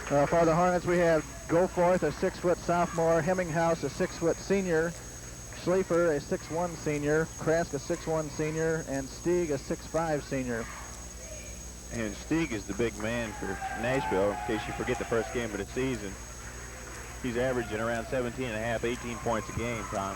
For the Hornets, we have Goforth, a 6-foot sophomore, Hemminghaus, a 6-foot senior, Schleifer, a 6'1 senior, Krask, a 6'1 senior, and Stieg, a 6'5 senior. And Stieg is the big man for Nashville, in case you forget the first game of the season. He's averaging around 17.5, 18 points a game, Tom.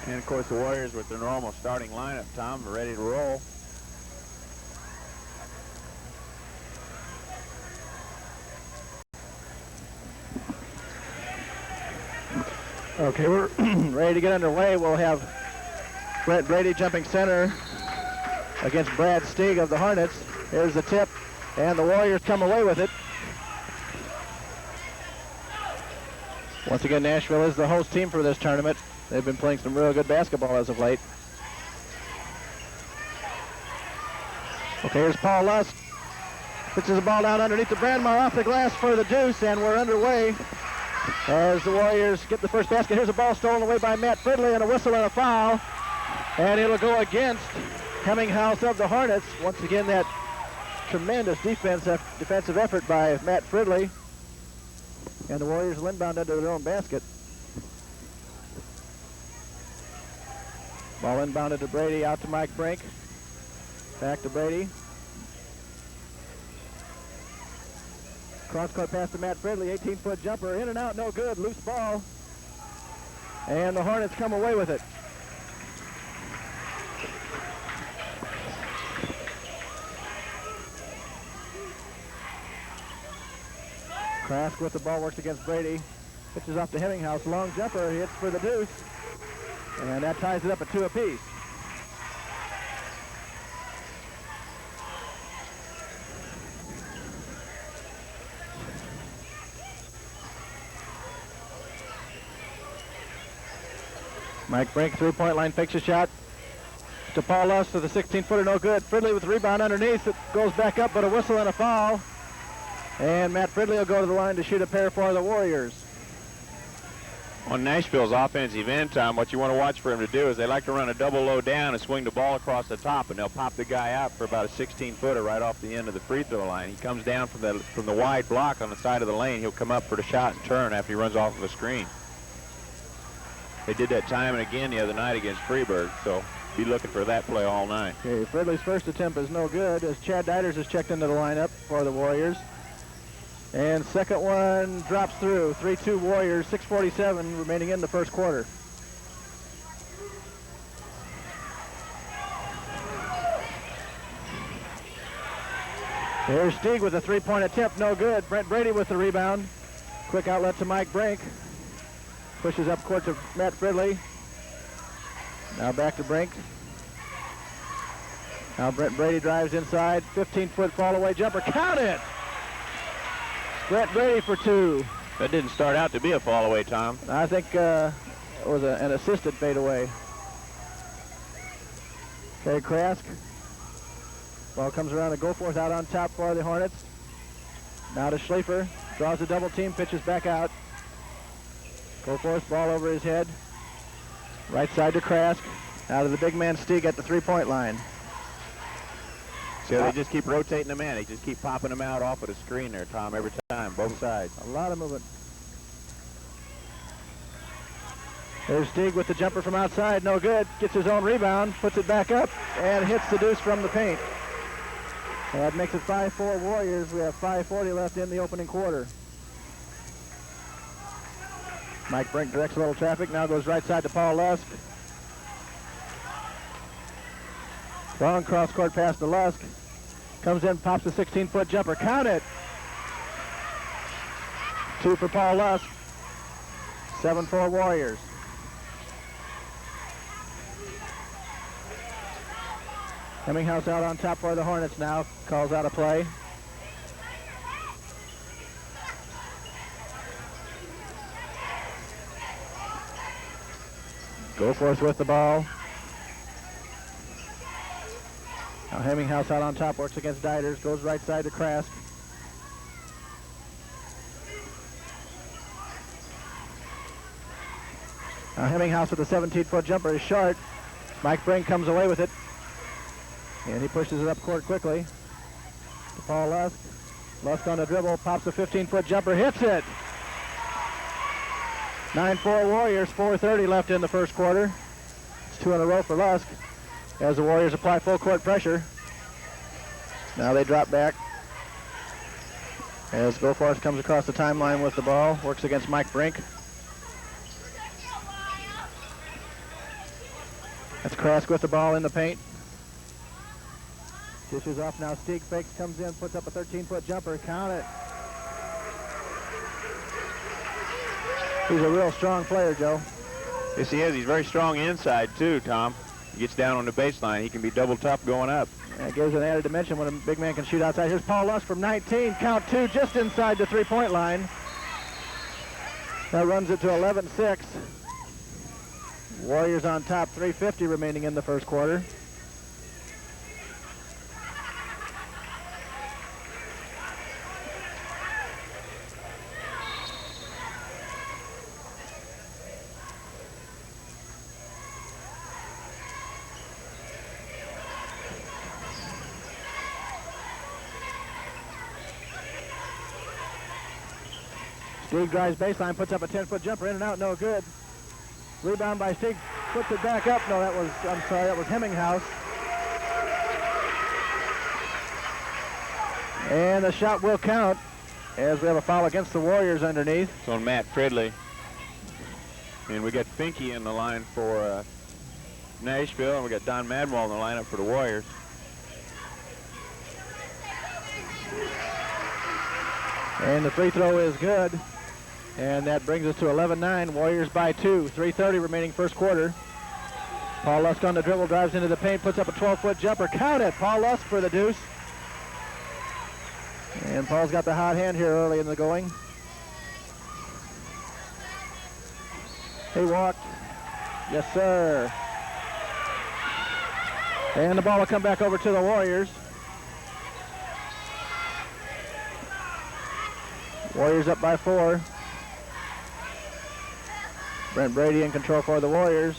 And of course the Warriors with their normal starting lineup, Tom, are ready to roll. Okay, we're ready to get underway. We'll have Brent Brede jumping center against Brad Stieg of the Hornets. Here's the tip, and the Warriors come away with it. Once again, Nashville is the host team for this tournament. They've been playing some real good basketball as of late. Okay, here's Paul Lusk. Pitches the ball down underneath the Brandmeyer off the glass for the deuce, and we're underway as the Warriors get the first basket. Here's a ball stolen away by Matt Fridley, and a whistle and a foul. And it'll go against Hemminghaus of the Hornets. Once again, that tremendous defensive effort by Matt Fridley. And the Warriors will inbound under their own basket. Ball inbounded to Brede, out to Mike Brink. Back to Brede. Cross-court pass to Matt Fridley, 18-foot jumper, in and out, no good, loose ball. And the Hornets come away with it. Krask with the ball, works against Brede. Pitches off to Hemminghaus, long jumper, hits for the deuce. And that ties it up at 2 apiece. Mike Brink, three-point line, fakes a shot to Paul Lusk for the 16-footer, no good. Fridley with the rebound underneath. It goes back up, but a whistle and a foul. And Matt Fridley will go to the line to shoot a pair for the Warriors. On Nashville's offensive end, Tom, what you want to watch for him to do is they like to run a double low down and swing the ball across the top, and they'll pop the guy out for about a 16-footer right off the end of the free throw line. He comes down from the wide block on the side of the lane. He'll come up for the shot and turn after he runs off of a screen. They did that time and again the other night against Freeburg, so be looking for that play all night. Okay, Fridley's first attempt is no good as Chad Deiters is checked into the lineup for the Warriors. And second one drops through. 3-2 Warriors, 6:47 remaining in the first quarter. Here's Stieg with a three-point attempt, no good. Brent Brede with the rebound. Quick outlet to Mike Brink. Pushes up court to Matt Fridley. Now back to Brink. Now Brent Brede drives inside. 15-foot fall-away jumper. Count it! Brent Brede for two. That didn't start out to be a fall away, Tom. I think it was an assisted fadeaway. Okay, Krask. Ball comes around to Goforth out on top for the Hornets. Now to Schleifer. Draws a double team, pitches back out. Goforth, ball over his head. Right side to Krask. Out of the big man Stieg at the three-point line. So they just keep rotating them in. They just keep popping them out off of the screen there, Tom, every time, both sides. A lot of movement. There's Stieg with the jumper from outside, no good. Gets his own rebound, puts it back up, and hits the deuce from the paint. That makes it 5-4 Warriors. We have 5:40 left in the opening quarter. Mike Brink directs a little traffic, now goes right side to Paul Lusk. Long cross court pass to Lusk. Comes in, pops a 16-foot jumper. Count it. 2 for Paul Lusk. 7-4 Warriors. Hemminghouse out on top for the Hornets now. Calls out a play. Goforth with the ball. Now Hemminghouse out on top, works against Deiters, goes right side to Krask. Now Hemminghouse with a 17-foot jumper is short. Mike Brink comes away with it. And he pushes it up court quickly to Paul Lusk. Lusk on the dribble, pops a 15-foot jumper, hits it. 9-4 Warriors, 4:30 left in the first quarter. It's 2 in a row for Lusk as the Warriors apply full court pressure. Now they drop back as Goforth comes across the timeline with the ball, works against Mike Brink. That's Krask with the ball in the paint. Dishes off now. Stieg fakes, comes in, puts up a 13-foot jumper. Count it. He's a real strong player, Joe. Yes, he is. He's very strong inside, too, Tom. He gets down on the baseline. He can be double tough going up. That gives an added dimension when a big man can shoot outside. Here's Paul Lusk from 19. Count 2 just inside the three-point line. That runs it to 11-6. Warriors on top, 3:50 remaining in the first quarter. Stieg drives baseline, puts up a 10-foot jumper, in and out, no good. Rebound by Stieg, puts it back up. No, that was Hemminghouse. And the shot will count as we have a foul against the Warriors underneath. It's on Matt Fridley. And we got Finke in the line for Nashville, and we got Don Madenwald in the lineup for the Warriors. And the free throw is good. And that brings us to 11-9. Warriors by 2. 3:30 remaining first quarter. Paul Lusk on the dribble, drives into the paint, puts up a 12-foot jumper. Count it. Paul Lusk for the deuce. And Paul's got the hot hand here early in the going. He walked. Yes, sir. And the ball will come back over to the Warriors. Warriors up by 4. Brent Brede in control for the Warriors.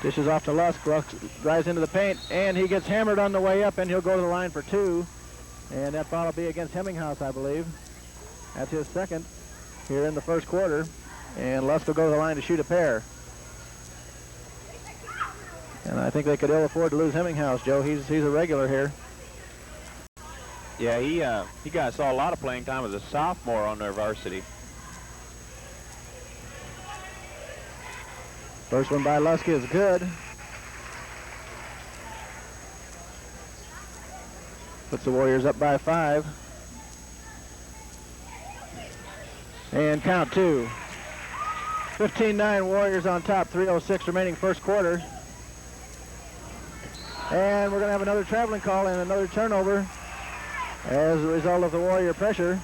Dishes off to Lusk. Lusk drives into the paint, and he gets hammered on the way up, and he'll go to the line for 2. And that foul will be against Hemminghouse, I believe. That's his second here in the first quarter. And Lusk will go to the line to shoot a pair. And I think they could ill afford to lose Hemminghouse, Joe. He's a regular here. Yeah, he saw a lot of playing time as a sophomore on their varsity. First one by Lusk is good. Puts the Warriors up by 5. And count 2. 15-9 Warriors on top, 3:06 remaining first quarter. And we're going to have another traveling call and another turnover as a result of the Warrior pressure.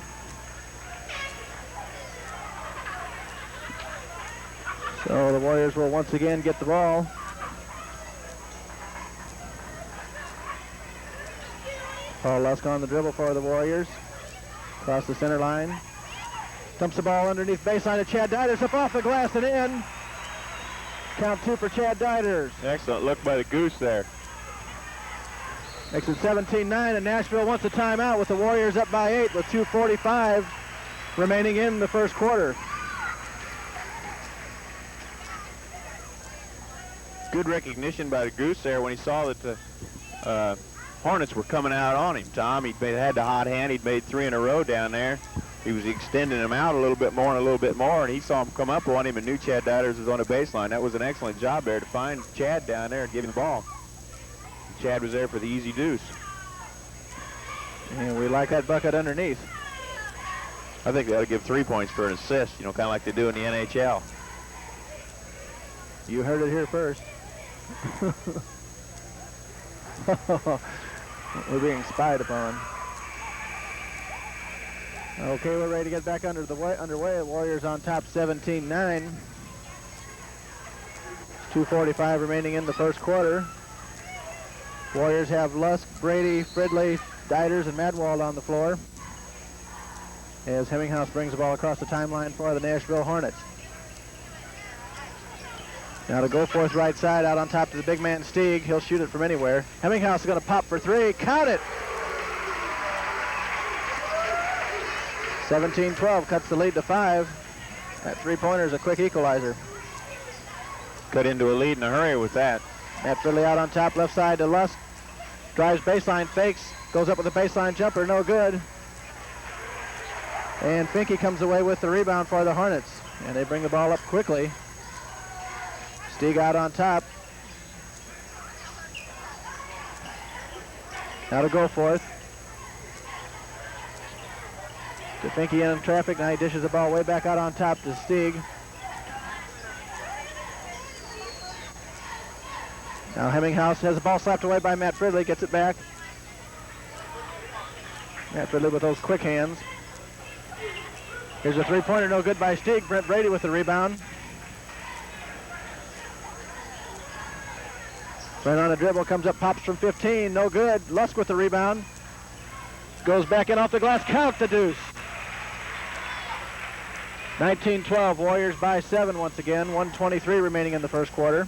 So the Warriors will once again get the ball. Paul Lusk on the dribble for the Warriors. Across the center line. Dumps the ball underneath baseline to Chad Deiters, up off the glass and in. Count 2 for Chad Deiters. Excellent look by the Goose there. Makes it 17-9, and Nashville wants a timeout with the Warriors up by 8 with 2:45 remaining in the first quarter. Good recognition by the Goose there when he saw that the Hornets were coming out on him, Tom. He'd had the hot hand. He'd made 3 in a row down there. he was extending him out a little bit more and a little bit more, and he saw him come up on him and knew Chad Deiters was on the baseline. That was an excellent job there to find Chad down there and give him the ball. Chad was there for the easy deuce. And we like that bucket underneath. I think they ought to give 3 points for an assist, you know, kind of like they do in the NHL. You heard it here first. We're being spied upon. Okay, we're ready to get back underway. Warriors on top 17-9. 2:45 remaining in the first quarter. Warriors have Lusk, Brede, Fridley, Deiters, and Madenwald on the floor as Hemminghouse brings the ball across the timeline for the Nashville Hornets. Now to go forth right side, out on top to the big man Stieg. He'll shoot it from anywhere. Hemminghouse is going to pop for three. Count it! 17-12 cuts the lead to 5. That three-pointer is a quick equalizer. Cut into a lead in a hurry with that. Matt Fridley out on top, left side to Lusk. Drives baseline, fakes, goes up with a baseline jumper, no good. And Finke comes away with the rebound for the Hornets. And they bring the ball up quickly. Stieg out on top. Now to go forth. To Finke in traffic. Now he dishes the ball way back out on top to Stieg. Now Hemminghouse has the ball slapped away by Matt Fridley. Gets it back. Matt Fridley with those quick hands. Here's a three-pointer, no good by Stieg. Brent Brede with the rebound. Brent on a dribble, comes up, pops from 15, no good. Lusk with the rebound. Goes back in off the glass, count the deuce. 19-12, Warriors by 7 once again. 1:23 remaining in the first quarter.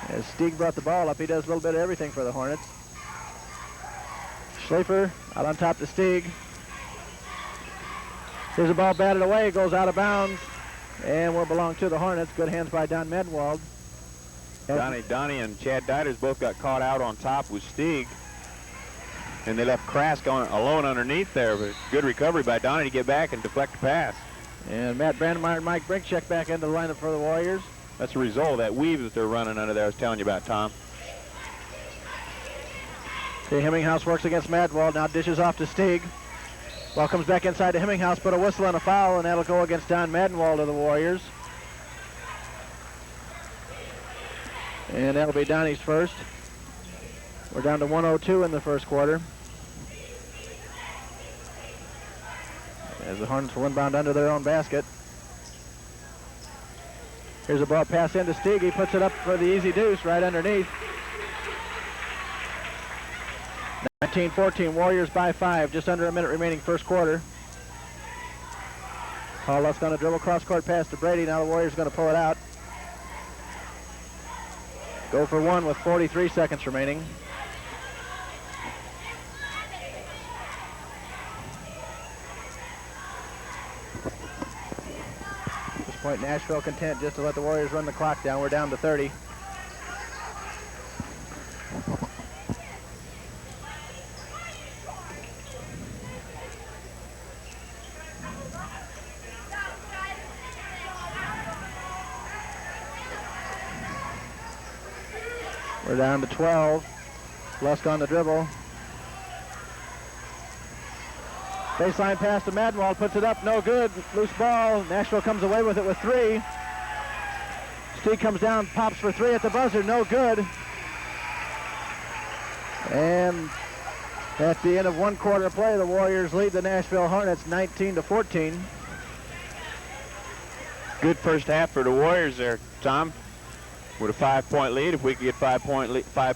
As Stieg brought the ball up, he does a little bit of everything for the Hornets. Schlafer out on top to Stieg. Here's the ball batted away, goes out of bounds, and will belong to the Hornets. Good hands by Don Madenwald. Donnie and Chad Deiters both got caught out on top with Stieg, and they left Krask alone underneath there, but good recovery by Donnie to get back and deflect the pass. And Matt Brandmeyer and Mike Brink check back into the lineup for the Warriors. That's a result of that weave that they're running under there I was telling you about, Tom. Okay, Hemminghouse works against Madenwald, now dishes off to Stieg. Ball comes back inside to Hemminghouse, but a whistle and a foul, and that'll go against Don Madenwald of the Warriors. And that'll be Donnie's first. We're down to 1:02 in the first quarter. As the Hornets will inbound under their own basket. Here's a ball pass into Stieg. He puts it up for the easy deuce right underneath. 19-14, Warriors by 5. Just under a minute remaining first quarter. Paul Lusk on a dribble cross-court pass to Brede. Now the Warriors are going to pull it out. Go for one with 43 seconds remaining. At this point, Nashville content just to let the Warriors run the clock down. We're down to 30. We're down to 12. Lusk on the dribble. Baseline pass to Madenwald, puts it up, no good. Loose ball. Nashville comes away with it with 3. Stieg comes down, pops for 3 at the buzzer, no good. And at the end of one quarter play, the Warriors lead the Nashville Hornets 19-14. Good first half for the Warriors there, Tom. With a 5-point lead, if we could get 5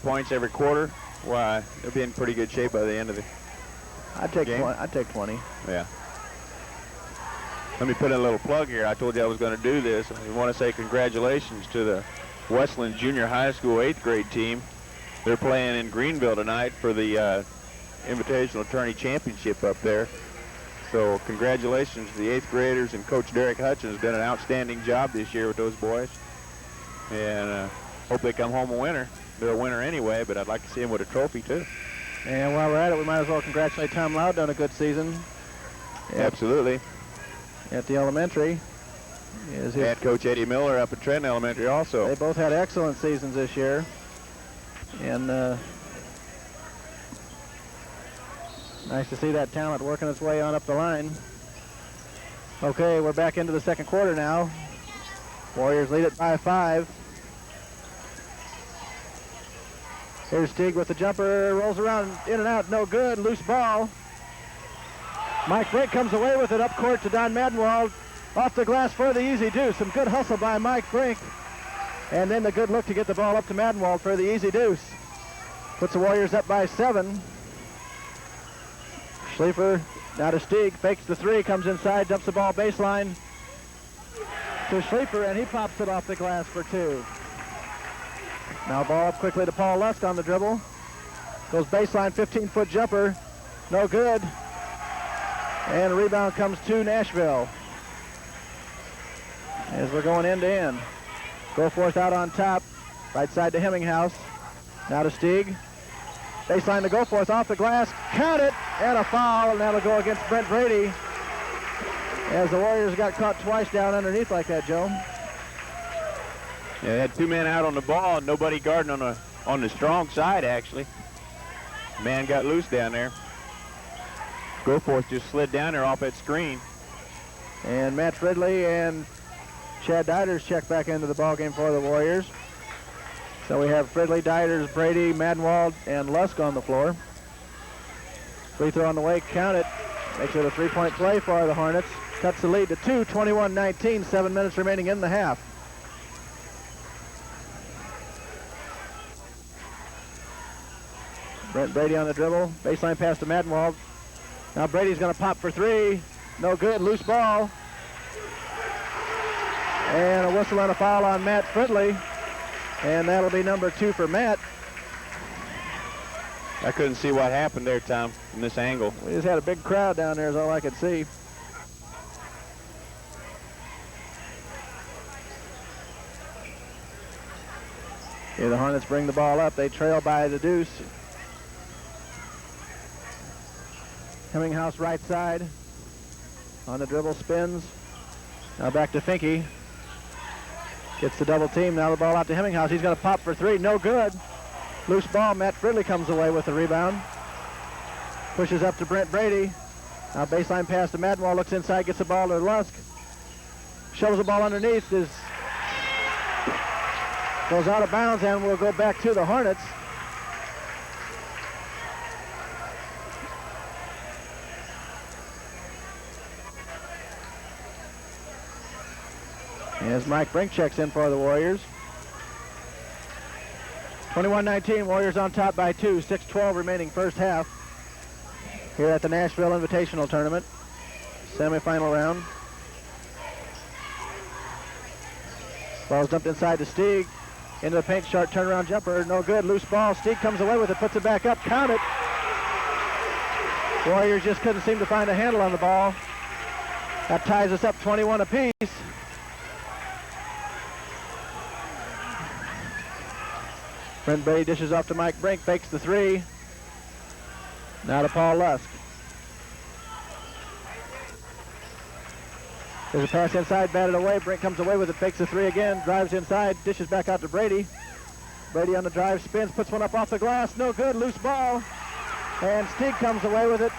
points every quarter, why, they'll be in pretty good shape by the end of the game. I'd take 20. Yeah. Let me put in a little plug here. I told you I was going to do this. I want to say congratulations to the Wesclin Junior High School 8th grade team. They're playing in Greenville tonight for the Invitational Tourney Championship up there. So congratulations to the 8th graders, and Coach Derek Hutchins has done an outstanding job this year with those boys. And hope they come home a winner. They're a winner anyway, but I'd like to see them with a trophy too. And while we're at it, we might as well congratulate Tom Loud on a good season. Absolutely. At the elementary. And Coach Eddie Miller up at Trenton Elementary also. They both had excellent seasons this year. And nice to see that talent working its way on up the line. Okay, we're back into the second quarter now. Warriors lead it by 5. Here's Stig with the jumper, rolls around, in and out, no good, loose ball. Mike Brink comes away with it up court to Don Madenwald. Off the glass for the easy deuce. Some good hustle by Mike Brink. And then the good look to get the ball up to Madenwald for the easy deuce. Puts the Warriors up by 7. Schliefer now to Stig, fakes the 3, comes inside, dumps the ball baseline to Schliefer, and he pops it off the glass for 2. Now ball up quickly to Paul Lusk on the dribble. Goes baseline, 15-foot jumper, no good. And a rebound comes to Nashville. As we're going end to end. Goforth out on top, right side to Hemminghouse. Now to Stig. Baseline to Goforth, off the glass, count it, and a foul, and that'll go against Brent Brede. As the Warriors got caught twice down underneath like that, Joe. Yeah, they had 2 men out on the ball and nobody guarding on the strong side, actually. Man got loose down there. Goforth just slid down there off that screen. And Matt Fridley and Chad Deiters check back into the ballgame for the Warriors. So we have Fridley, Deiters, Brede, Madenwald, and Lusk on the floor. Free throw on the way, count it. Makes it a 3-point play for the Hornets. Cuts the lead to 2, 21-19, 7 minutes remaining in the half. Brent Brede on the dribble, baseline pass to Madenwald. Now Brady's gonna pop for 3, no good, loose ball. And a whistle and a foul on Matt Fridley. And that'll be number 2 for Matt. I couldn't see what happened there, Tom, from this angle. We just had a big crowd down there is all I could see. Here the Hornets bring the ball up. They trail by the deuce. Hemminghouse right side. On the dribble, spins. Now back to Finke. Gets the double team. Now the ball out to Hemminghouse. He's going to pop for 3. No good. Loose ball. Matt Fridley comes away with the rebound. Pushes up to Brent Brede. Now baseline pass to Madenwald. Looks inside. Gets the ball to Lusk. Shoves the ball underneath. Goes out of bounds and will go back to the Hornets. As Mike Brink checks in for the Warriors. 21-19, Warriors on top by 2, 6:12 remaining first half. Here at the Nashville Invitational Tournament, semifinal round. Ball's dumped inside to Stig. Into the paint, short turnaround jumper, no good, loose ball. Stig comes away with it, puts it back up, count it. Warriors just couldn't seem to find a handle on the ball. That ties us up 21 apiece. Brent Brede dishes off to Mike Brink, fakes the 3. Now to Paul Lusk. There's a pass inside, batted away. Brink comes away with it, fakes the 3 again, drives inside, dishes back out to Brede. Brede on the drive, spins, puts one up off the glass, no good, loose ball. And Stig comes away with it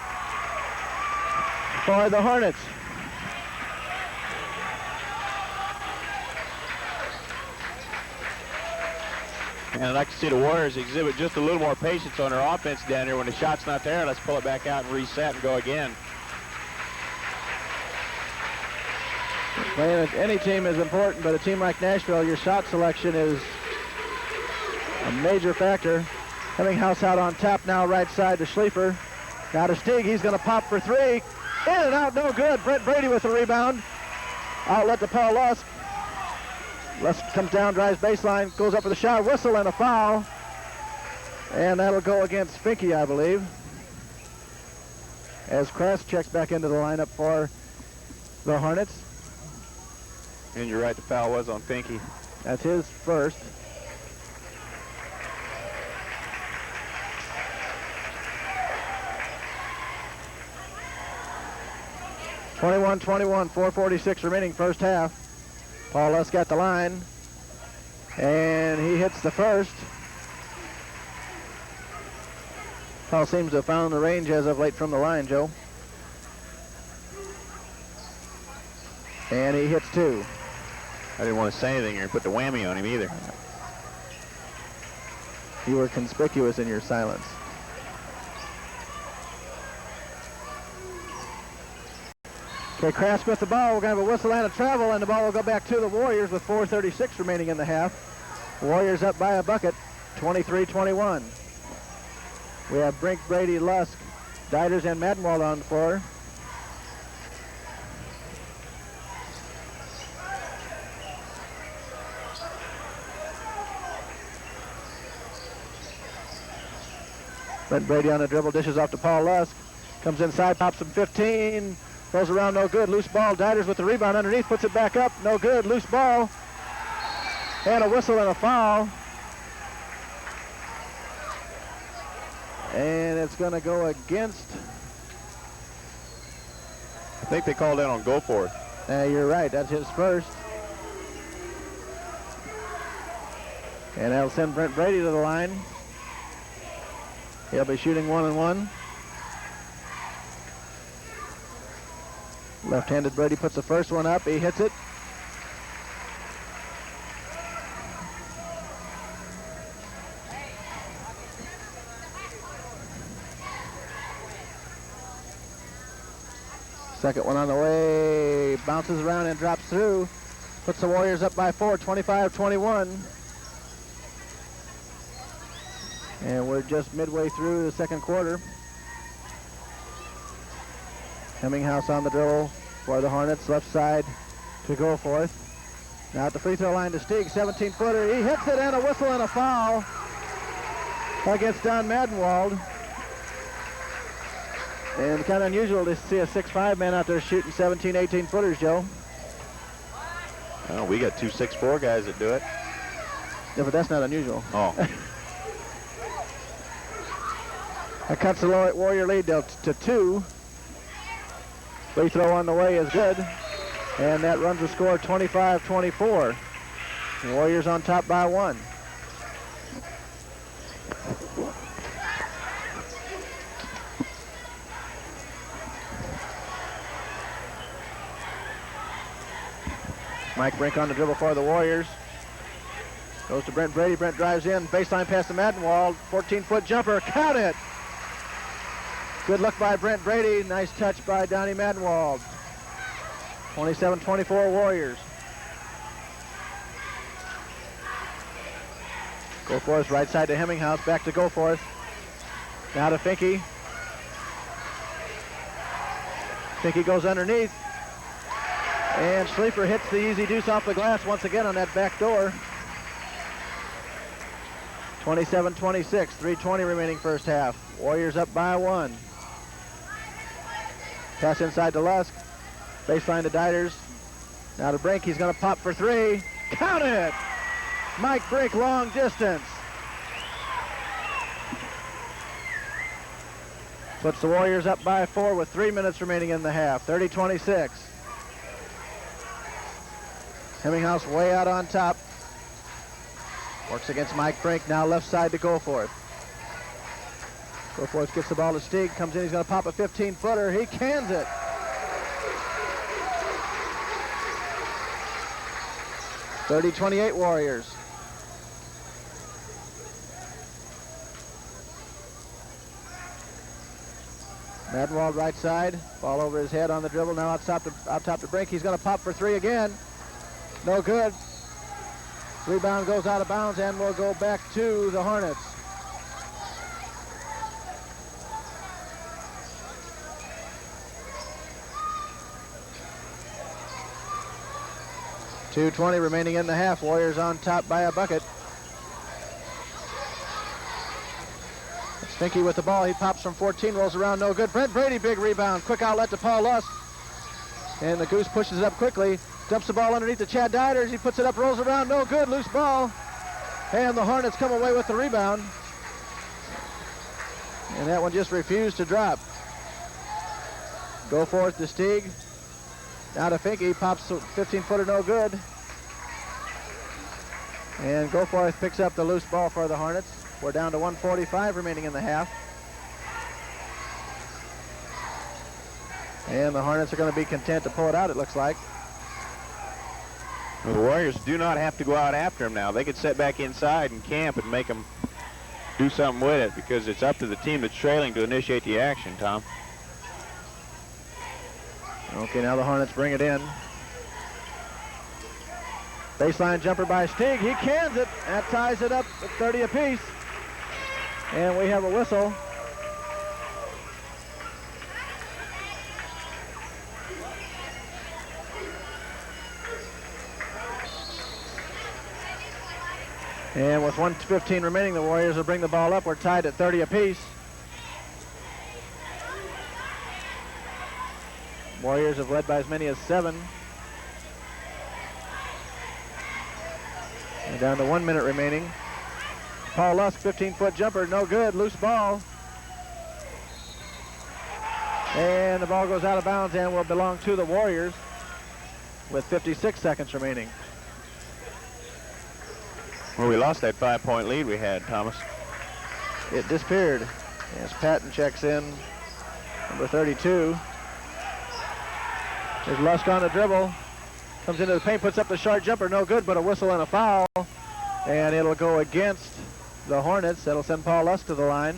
for the Hornets. And I'd like to see the Warriors exhibit just a little more patience on their offense down here. When the shot's not there, let's pull it back out and reset and go again. Playing any team is important, but a team like Nashville, your shot selection is a major factor. Hemminghouse out on top now, right side to Schliefer. Now to Stig, he's going to pop for 3. In and out, no good. Brent Brede with the rebound. Outlet to Paul Lusk. Lusk comes down, drives baseline, goes up with a shot, whistle and a foul. And that'll go against Finke, I believe. As Kress checks back into the lineup for the Hornets. And you're right, the foul was on Finke. That's his first. 21-21, 4:46 remaining first half. Paul Lusk got the line, and he hits the first. Paul seems to have found the range as of late from the line, Joe. And he hits two. I didn't want to say anything or put the whammy on him either. You were conspicuous in your silence. Okay, Kraft with the ball. We're going to have a whistle and a travel, and the ball will go back to the Warriors with 4:36 remaining in the half. Warriors up by a bucket, 23-21. We have Brink, Brede, Lusk, Deiters, and Madenwald on the floor. Brent Brede on the dribble, dishes off to Paul Lusk. Comes inside, pops him 15. Goes around, no good. Loose ball. Deiters with the rebound underneath, puts it back up. No good. Loose ball. And a whistle and a foul. And it's going to go against. I think they called in on Goforth. You're right. That's his first. And that'll send Brent Brede to the line. He'll be shooting 1-1. Left-handed Brede puts the first one up. He hits it. Second one on the way. Bounces around and drops through. Puts the Warriors up by 4, 25-21. And we're just midway through the second quarter. Hemminghouse on the dribble for the Hornets, left side to Goforth. Now at the free throw line to Stieg, 17-footer. He hits it, and a whistle and a foul against Don Madenwald. And kind of unusual to see a 6'5" man out there shooting 17, 18-footers, Joe. Oh, we got 2 6'4" guys that do it. Yeah, but that's not unusual. Oh. That cuts the Warrior lead to 2. Free throw on the way is good. And that runs the score 25-24. Warriors on top by 1. Mike Brink on the dribble for the Warriors. Goes to Brent Brede. Brent drives in. Baseline pass to Madenwald. 14-foot jumper. Count it! Good look by Brent Brede. Nice touch by Donnie Madenwald. 27-24 Warriors. Goforth right side to Hemminghouse. Back to Goforth. Now to Finke. Finke goes underneath. And Schleifer hits the easy deuce off the glass once again on that back door. 27-26, 3:20 remaining first half. Warriors up by 1. Pass inside to Lusk. Baseline to Deiters. Now to Brink. He's going to pop for 3. Count it! Mike Brink, long distance. Puts the Warriors up by 4 with 3 minutes remaining in the half. 30-26. Hemminghouse way out on top. Works against Mike Brink. Now left side to Goforth. Goforth gets the ball to Stieg. Comes in. He's going to pop a 15-footer. He cans it. (30-28) Warriors. Madenwald right side. Ball over his head on the dribble. Now out top to Brink. He's going to pop for 3 again. No good. Rebound goes out of bounds and will go back to the Hornets. .220 remaining in the half. Warriors on top by a bucket. Finke with the ball. He pops from 14, rolls around, no good. Brent Brede, big rebound. Quick outlet to Paul Lusk. And the Goose pushes it up quickly. Dumps the ball underneath to Chad Deiters. He puts it up, rolls around, no good. Loose ball. And the Hornets come away with the rebound. And that one just refused to drop. Goforth to Stieg. Now to Finke, pops 15-footer, no good. And Goforth picks up the loose ball for the Hornets. We're down to 1:45 remaining in the half. And the Hornets are going to be content to pull it out, it looks like. Well, the Warriors do not have to go out after him now. They could sit back inside and camp and make them do something with it, because it's up to the team that's trailing to initiate the action, Tom. Okay, now the Hornets bring it in. Baseline jumper by Stig. He cans it. That ties it up at 30 apiece. And we have a whistle. And with 1:15 remaining, the Warriors will bring the ball up. We're tied at 30 apiece. Warriors have led by as many as 7. And down to 1 minute remaining. Paul Lusk, 15-foot jumper, no good, loose ball. And the ball goes out of bounds and will belong to the Warriors with 56 seconds remaining. Well, we lost that 5-point lead we had, Thomas. It disappeared as Patton checks in, number 32. There's Lusk on the dribble. Comes into the paint, puts up the short jumper, no good, but a whistle and a foul. And it'll go against the Hornets. That'll send Paul Lusk to the line.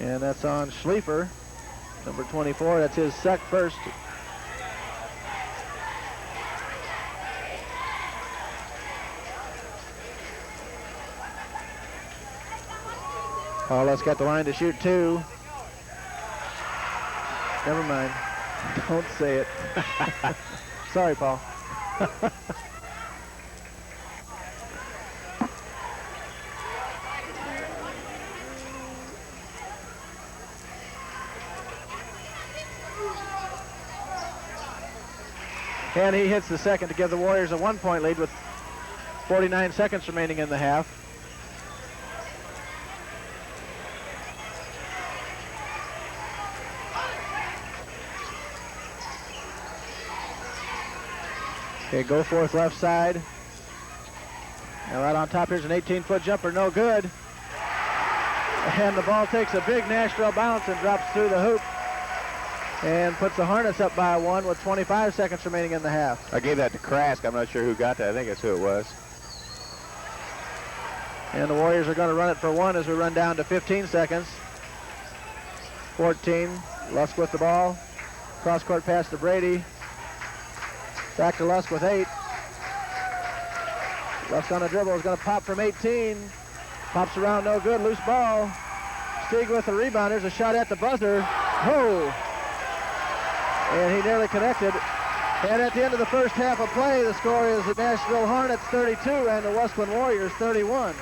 And that's on Schliefer, number 24. That's his first. Paul Lusk got the line to shoot 2. Never mind. Don't say it. Sorry, Paul. And he hits the second to give the Warriors a 1-point lead with 49 seconds remaining in the half. Okay, Goforth left side. And right on top, here's an 18-foot jumper, no good. And the ball takes a big Nashville bounce and drops through the hoop and puts the Hornets up by 1 with 25 seconds remaining in the half. I gave that to Krask. I'm not sure who got that. I think that's who it was. And the Warriors are going to run it for 1 as we run down to 15 seconds. 14, Lusk with the ball. Cross-court pass to Brede. Back to Lusk with 8. Lusk on the dribble is going to pop from 18. Pops around, no good, loose ball. Stig with the rebound. There's a shot at the buzzer. Oh! And he nearly connected. And at the end of the first half of play, the score is the Nashville Hornets 32 and the Wesclin Warriors 31.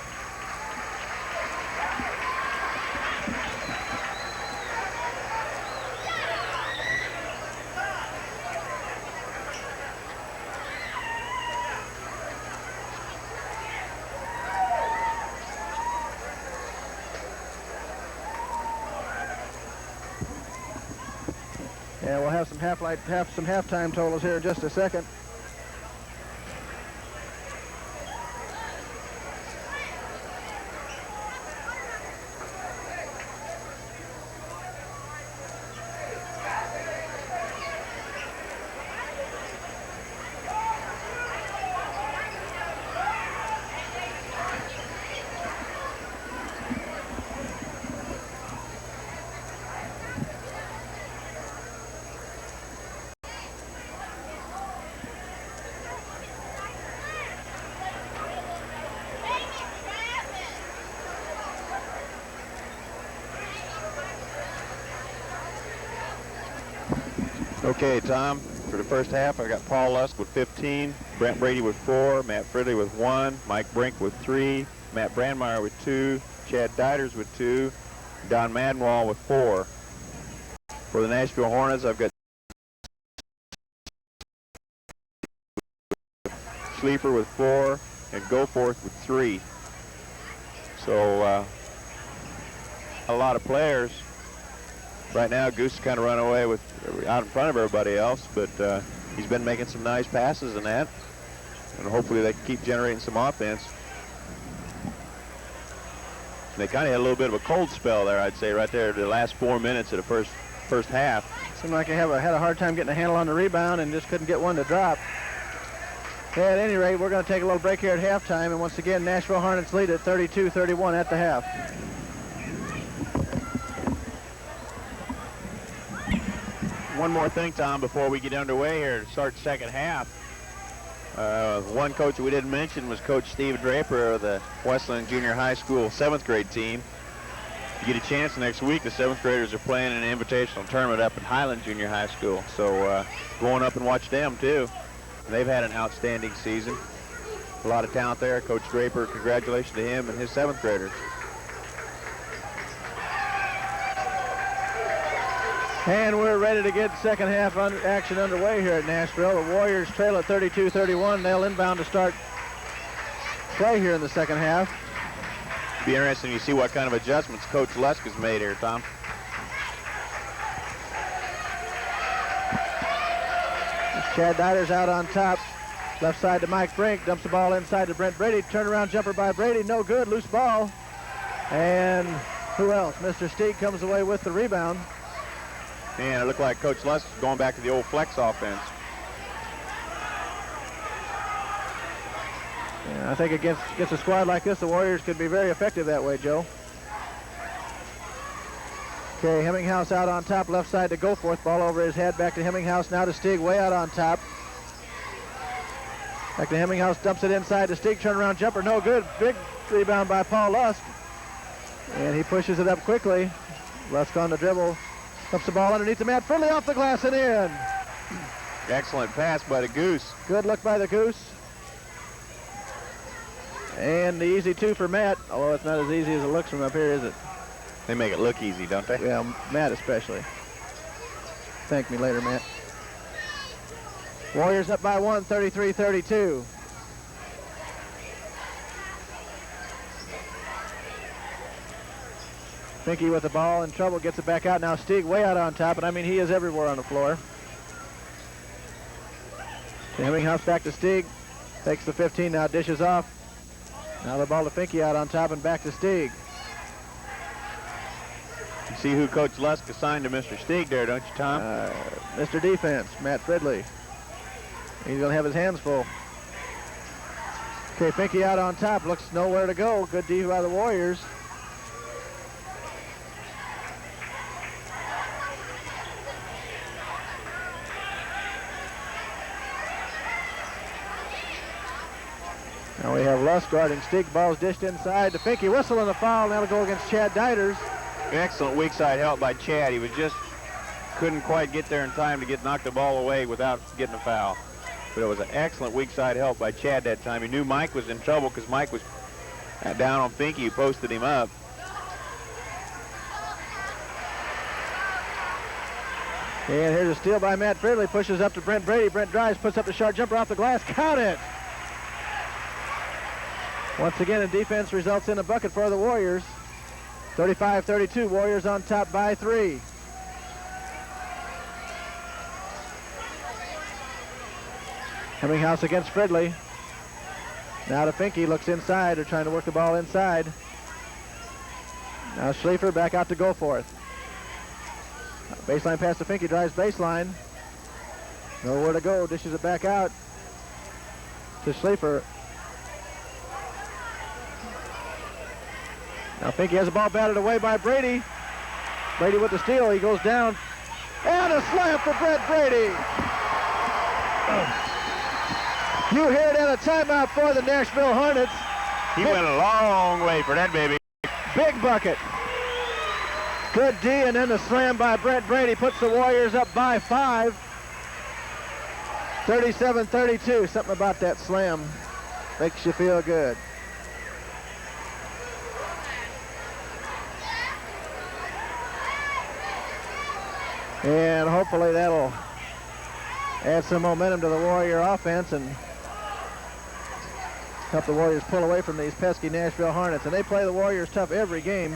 And we'll have some halftime totals here in just a second. Okay, Tom, for the first half, I got Paul Lusk with 15, Brent Brede with 4, Matt Fridley with 1, Mike Brink with 3, Matt Brandmeyer with 2, Chad Deiters with 2, Don Madenwald with 4. For the Nashville Hornets, I've got Schliefer with 4 and Goforth with 3. So a lot of players Right now, Goose kind of run away with out in front of everybody else, but he's been making some nice passes in that, and hopefully they can keep generating some offense. They kind of had a little bit of a cold spell there, I'd say, right there, the last 4 minutes of the first half. Seemed like they had a hard time getting a handle on the rebound and just couldn't get one to drop. At any rate, we're going to take a little break here at halftime, and once again, Nashville Hornets lead at 32-31 at the half. One more thing, Tom, before we get underway here to start the second half. One coach we didn't mention was Coach Steve Draper of the Wesclin Junior High School 7th grade team. If you get a chance next week, the 7th graders are playing in an invitational tournament up at Highland Junior High School. So go on up and watch them, too. They've had an outstanding season. A lot of talent there. Coach Draper, congratulations to him and his 7th graders. And we're ready to get second half action underway here at Nashville. The Warriors trail at 32-31. They'll inbound to start play here in the second half. Be interesting to see what kind of adjustments Coach Lusk has made here, Tom. Chad Deiters out on top. Left side to Mike Brink. Dumps the ball inside to Brent Brede. Turnaround jumper by Brede. No good. Loose ball. And who else? Mr. Steeg comes away with the rebound. And it looked like Coach Lusk is going back to the old flex offense. Yeah, I think against a squad like this, the Warriors could be very effective that way, Joe. Okay, Hemminghouse out on top, left side to Goforth. Ball over his head, back to Hemminghouse, now to Steeg, way out on top. Back to Hemminghouse, dumps it inside to Steeg, turnaround jumper, no good. Big rebound by Paul Lusk. And he pushes it up quickly. Lusk on the dribble, dumps the ball underneath the mat. Fridley off the glass and in. Excellent pass by the Goose. Good look by the Goose. And the easy two for Matt, although it's not as easy as it looks from up here, is it? They make it look easy, don't they? Yeah, Matt especially. Thank me later, Matt. Warriors up by 1, 33-32. Finke with the ball in trouble, gets it back out. Now Steeg way out on top, and I mean he is everywhere on the floor. Hemminghouse back to Steeg. Takes the 15, now dishes off. Now the ball to Finke out on top and back to Steeg. You see who Coach Lusk assigned to Mr. Steeg there, don't you, Tom? Mr. Defense, Matt Fridley. He's going to have his hands full. Okay, Finke out on top, looks nowhere to go. Good D by the Warriors. Now we have Lusk guarding Steeg. Ball's dished inside to Finke. Whistle and the foul. Now to go against Chad Deiters. Excellent weak side help by Chad. He was just couldn't quite get there in time to knock the ball away without getting a foul. But it was an excellent weak side help by Chad that time. He knew Mike was in trouble because Mike was down on Finke, who posted him up. And here's a steal by Matt Fridley. Pushes up to Brent Brede. Brent drives, puts up the short jumper off the glass. Count it! Once again, in defense results in a bucket for the Warriors. 35-32, Warriors on top by 3. Hemminghouse against Fridley. Now to Finke, looks inside. They're trying to work the ball inside. Now Schleifer back out to Goforth. Baseline pass to Finke, drives baseline. Nowhere to go, dishes it back out to Schleifer. Now Finke has the ball batted away by Brede. Brede with the steal, he goes down. And a slam for Brent Brede. You hear it, and a timeout for the Nashville Hornets. He went a long way for that baby. Big bucket. Good D, and then the slam by Brent Brede puts the Warriors up by 5. 37-32, something about that slam makes you feel good. And hopefully that'll add some momentum to the Warrior offense and help the Warriors pull away from these pesky Nashville Hornets. And they play the Warriors tough every game,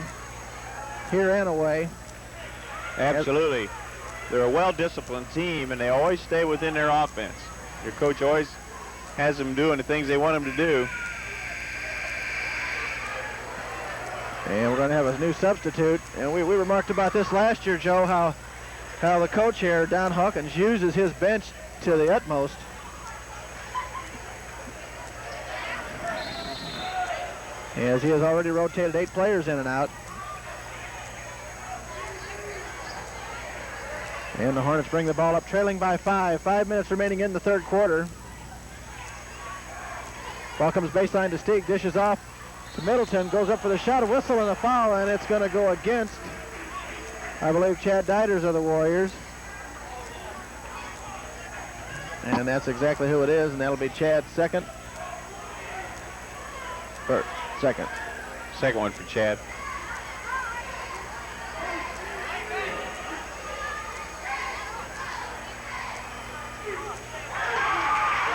here and away. Absolutely. They're a well-disciplined team, and they always stay within their offense. Your coach always has them doing the things they want them to do. And we're going to have a new substitute. And we remarked about this last year, Joe, how the coach here, Don Hawkins, uses his bench to the utmost. As he has already rotated 8 players in and out. And the Hornets bring the ball up, trailing by 5. 5 minutes remaining in the third quarter. Ball comes baseline to Stieg, dishes off to Middleton, goes up for the shot, a whistle and a foul, and it's going to go against, I believe, Chad Deiters of the Warriors. And that's exactly who it is, and that'll be Chad's second. First, second. Second one for Chad.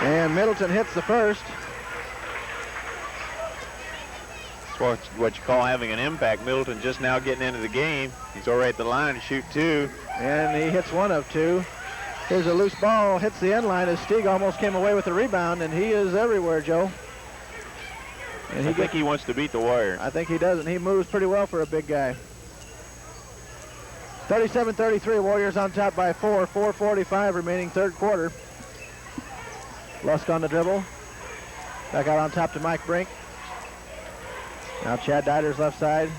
And Middleton hits the first. It's what you call having an impact. Middleton just now getting into the game. He's already at the line to shoot 2. And he hits 1 of 2. Here's a loose ball, hits the end line as Stieg almost came away with the rebound, and he is everywhere, Joe. And I think he wants to beat the Warriors. I think he does, and he moves pretty well for a big guy. 37-33, Warriors on top by 4. 4:45 remaining third quarter. Lusk on the dribble. Back out on top to Mike Brink. Now Chad Deiters left side.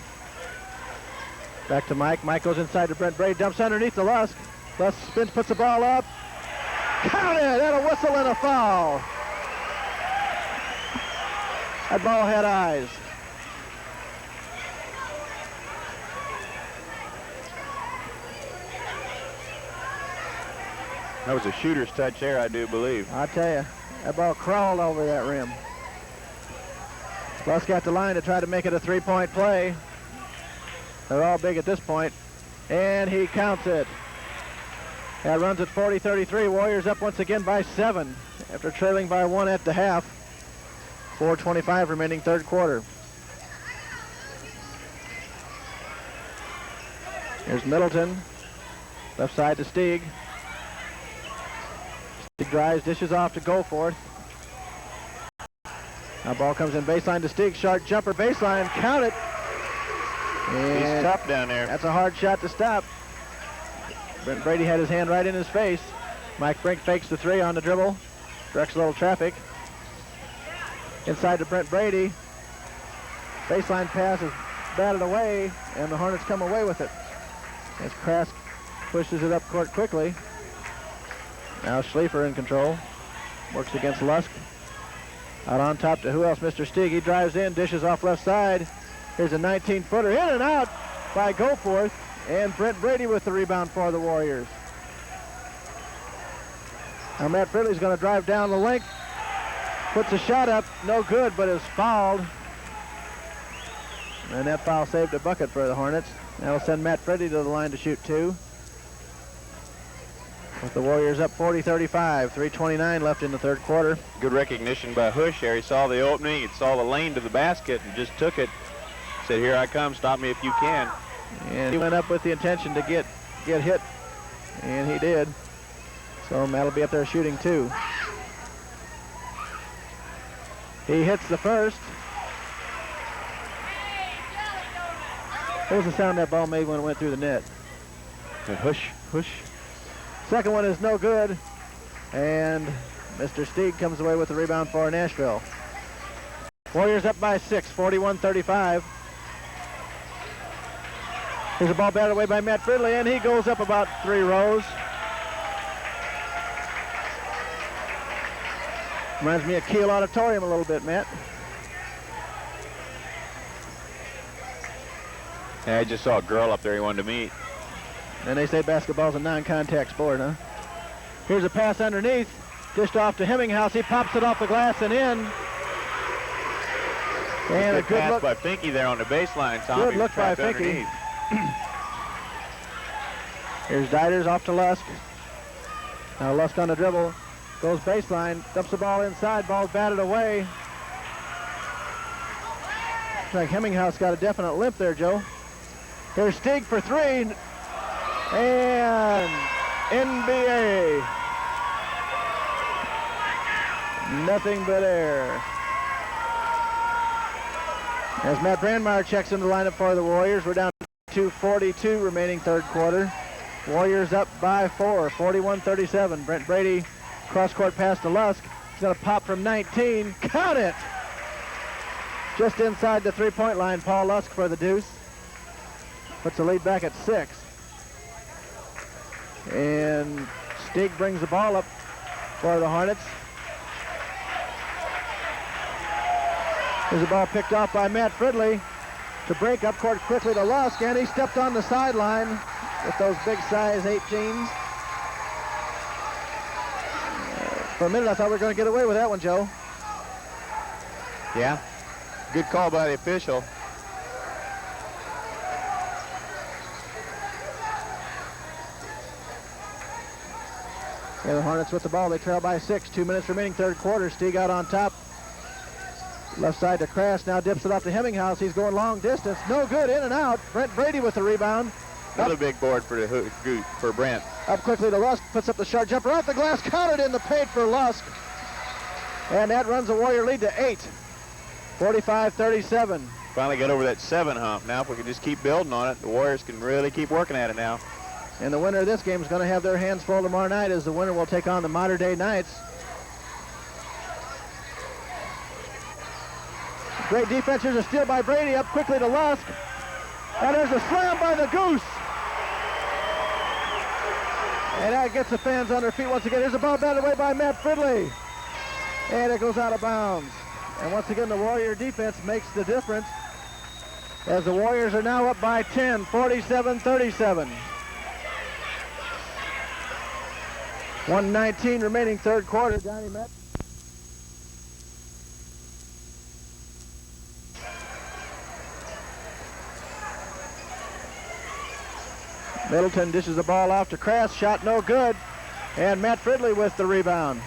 Back to Mike. Mike goes inside to Brent Brede. Dumps underneath to Lusk. Lusk spins, puts the ball up. Counted! And a whistle and a foul. That ball had eyes. That was a shooter's touch there, I do believe. I tell you, that ball crawled over that rim. Lusk got the line to try to make it a 3-point play. They're all big at this point. And he counts it. That runs at 40-33. Warriors up once again by 7 after trailing by 1 at the half. 4:25 remaining third quarter. Here's Middleton. Left side to Stieg. Stieg drives, dishes off to Goforth. Now ball comes in baseline to Stieg. Sharp jumper baseline. Count it. And he's tough down there. That's a hard shot to stop. Brent Brede had his hand right in his face. Mike Brink fakes the 3 on the dribble. Directs a little traffic. Inside to Brent Brede. Baseline pass is batted away, and the Hornets come away with it. As Krask pushes it up court quickly. Now Schliefer in control. Works against Lusk. Out on top to who else? Mr. Stieg. He drives in, dishes off left side. Here's a 19-footer in and out by Goforth. And Brent Brede with the rebound for the Warriors. Now Matt Fridley's going to drive down the length. Puts a shot up, no good, but is fouled. And that foul saved a bucket for the Hornets. That'll send Matt Fridley to the line to shoot 2. With the Warriors up 40-35, 3:29 left in the third quarter. Good recognition by Hush there. He saw the opening, he saw the lane to the basket and just took it. Said, here I come, stop me if you can. And he went up with the intention to get hit, and he did. So Matt will be up there shooting 2. He hits the first. Here's the sound that ball made when it went through the net. Hush, hush. Second one is no good. And Mr. Stieg comes away with the rebound for Nashville. Warriors up by 6, 41-35. Here's a ball batted away by Matt Fridley, and he goes up about 3 rows. Reminds me of Kiel Auditorium a little bit, Matt. Yeah, I just saw a girl up there he wanted to meet. And they say basketball's a non-contact sport, huh? Here's a pass underneath. Dished off to Hemminghouse. He pops it off the glass and in. And a good pass look by Finke there on the baseline, Tom. Good look by Finke. Here's Deiters off to Lusk. Now Lusk on the dribble. Goes baseline, dumps the ball inside, ball batted away. Looks like Hemminghouse got a definite limp there, Joe. Here's Stieg for 3. And NBA. Nothing but air. As Matt Brandmeyer checks in the lineup for the Warriors, we're down to 2:42 remaining third quarter. Warriors up by 4, 41-37. Brent Brede, cross-court pass to Lusk. He's going to pop from 19. Count it! Just inside the three-point line, Paul Lusk for the deuce. Puts the lead back at 6. And Stig brings the ball up for the Hornets. There's a ball picked off by Matt Fridley to break up court quickly to Lusk, and he stepped on the sideline with those big size 18s. For a minute, I thought we were going to get away with that one, Joe. Yeah, good call by the official. Yeah, the Hornets with the ball. They trail by 6. 2 minutes remaining third quarter. Stig out on top. Left side to Crass, now dips it off to Hemminghouse. He's going long distance. No good, in and out. Brent Brede with the rebound. Another big board for Brent. Up quickly to Lusk, puts up the short jumper off the glass, countered in the paint for Lusk. And that runs the Warrior lead to 8. 45-37. Finally got over that 7 hump. Now if we can just keep building on it, the Warriors can really keep working at it now. And the winner of this game is going to have their hands full tomorrow night, as the winner will take on the Mater Dei Knights. Great defense. Here's a steal by Brede, up quickly to Lusk. And there's a slam by the Goose. And that gets the fans on their feet once again. Here's a ball batted away by Matt Fridley. And it goes out of bounds. And once again, the Warrior defense makes the difference, as the Warriors are now up by 10, 47-37. 1:19 remaining third quarter. Johnny Met. Middleton dishes the ball off to Crass. Shot no good. And Matt Fridley with the rebound.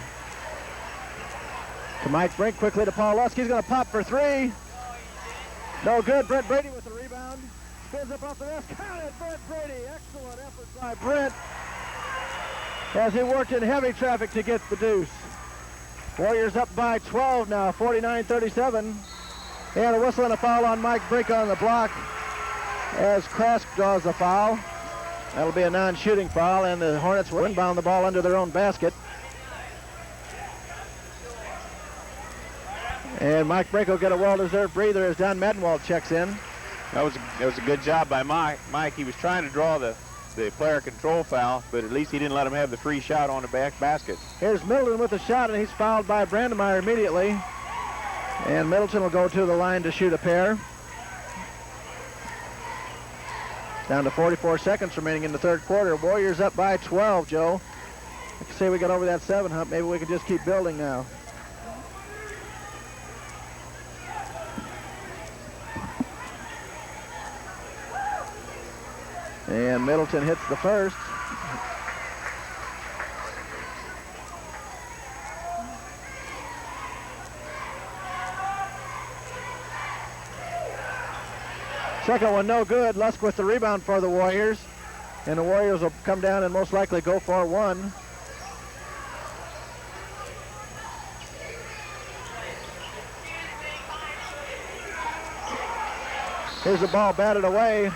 To Mike Brink, quickly to Paul Lusk. He's going to pop for 3. No good. Brent Brede with the rebound. Spins up off the rest. Count it, Brent Brede. Excellent effort by Brent, as he worked in heavy traffic to get the deuce. Warriors up by 12 now, 49-37. And a whistle and a foul on Mike Brink on the block, as Crass draws the foul. That'll be a non-shooting foul, and the Hornets will inbound the ball under their own basket. And Mike Brink will get a well-deserved breather as Don Madenwald checks in. That was a good job by Mike. He was trying to draw the player control foul, but at least he didn't let him have the free shot on the back basket. Here's Middleton with a shot, and he's fouled by Brandmeyer immediately. And Middleton will go to the line to shoot a pair. Down to 44 seconds remaining in the third quarter. Warriors up by 12, Joe. I can say we got over that 7 hump. Maybe we can just keep building now. And Middleton hits the first. Second one no good. Lusk with the rebound for the Warriors. And the Warriors will come down and most likely go for 1. Here's the ball batted away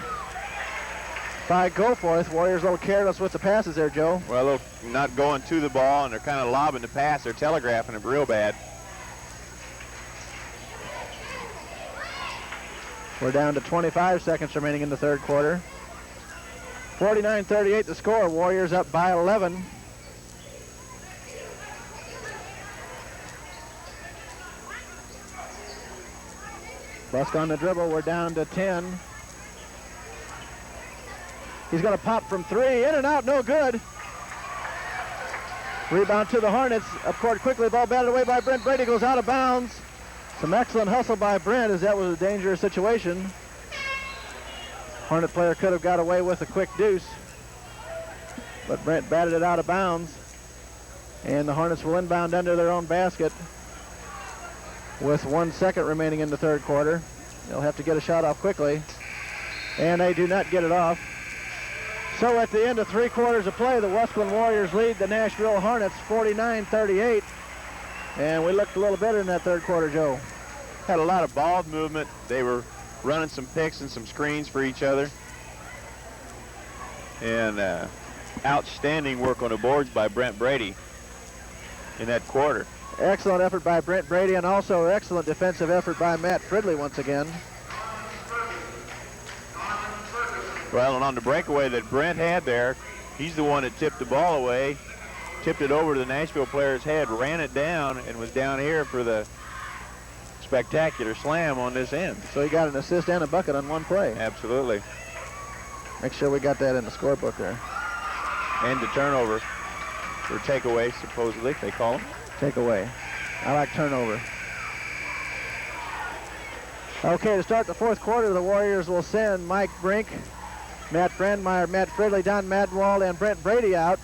by Goforth. Warriors a little careless with the passes there, Joe. Well, they're not going to the ball, and they're kind of lobbing the pass. They're telegraphing it real bad. We're down to 25 seconds remaining in the third quarter. 49-38 the score. Warriors up by 11. Lusk on the dribble. We're down to 10. He's going to pop from 3. In and out, no good. Rebound to the Hornets. Up court quickly. Ball batted away by Brent Brede. Goes out of bounds. Some excellent hustle by Brent, as that was a dangerous situation. Hornet player could have got away with a quick deuce, but Brent batted it out of bounds. And the Hornets will inbound under their own basket with 1 second remaining in the third quarter. They'll have to get a shot off quickly, and they do not get it off. So at the end of 3 quarters of play, the Wesclin Warriors lead the Nashville Hornets 49-38. And we looked a little better in that 3rd quarter, Joe. Had a lot of ball movement. They were running some picks and some screens for each other. And outstanding work on the boards by Brent Brede in that quarter. Excellent effort by Brent Brede, and also excellent defensive effort by Matt Fridley once again. Well, and on the breakaway that Brent had there, he's the one that tipped the ball away, tipped it over to the Nashville player's head, ran it down, and was down here for the spectacular slam on this end. So he got an assist and a bucket on one play. Absolutely. Make sure we got that in the scorebook there. And the turnover, or takeaway, supposedly, they call them. Takeaway. I like turnover. Okay, to start the 4th quarter, the Warriors will send Mike Brink, Matt Brandmeyer, Matt Fridley, Don Madenwald, and Brent Brede out.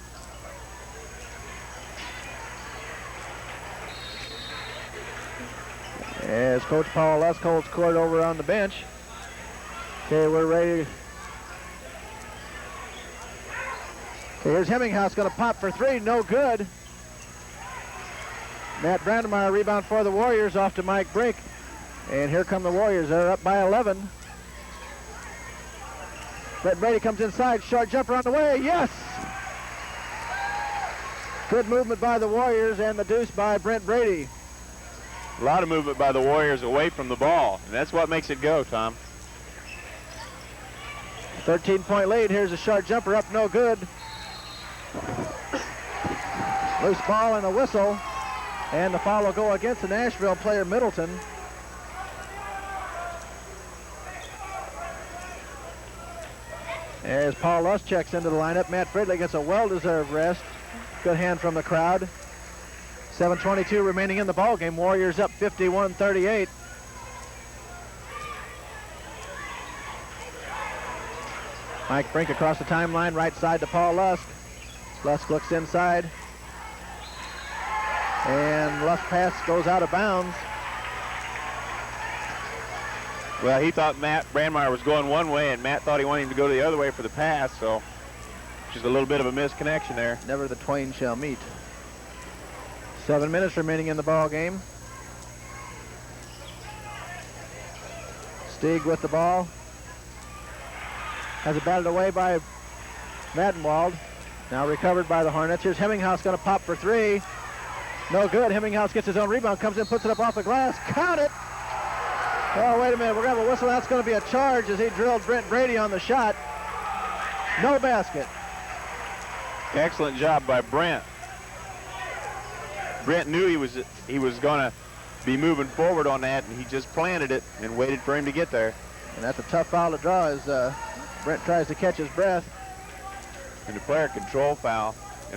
As Coach Paul Lusk holds court over on the bench. Okay, we're ready. Okay, here's Hemminghouse going to pop for 3, no good. Matt Brandmeyer rebound for the Warriors off to Mike Brink. And here come the Warriors. They're up by 11. Brent Brede comes inside. Short jumper on the way. Yes! Good movement by the Warriors and the deuce by Brent Brede. A lot of movement by the Warriors away from the ball. And that's what makes it go, Tom. 13-point lead. Here's a short jumper up. No good. Loose ball and a whistle. And the foul will go against the Nashville player, Middleton. As Paul Lusk checks into the lineup, Matt Fridley gets a well-deserved rest. Good hand from the crowd. 7:22 remaining in the ballgame. Warriors up 51-38. Mike Brink across the timeline, right side to Paul Lusk. Lusk looks inside. And Lusk pass goes out of bounds. Well, he thought Matt Brandmeyer was going one way, and Matt thought he wanted him to go the other way for the pass, so just a little bit of a misconnection there. Never the twain shall meet. 7 minutes remaining in the ball game. Stieg with the ball. Has it batted away by Madenwald. Now recovered by the Hornets. Here's Hemminghouse going to pop for 3. No good. Hemminghouse gets his own rebound, comes in, puts it up off the glass. Count it! Oh, wait a minute. We're going to have a whistle. That's going to be a charge as he drilled Brent Brede on the shot. No basket. Excellent job by Brent. Brent knew he was going to be moving forward on that, and he just planted it and waited for him to get there. And that's a tough foul to draw as Brent tries to catch his breath. And the player control foul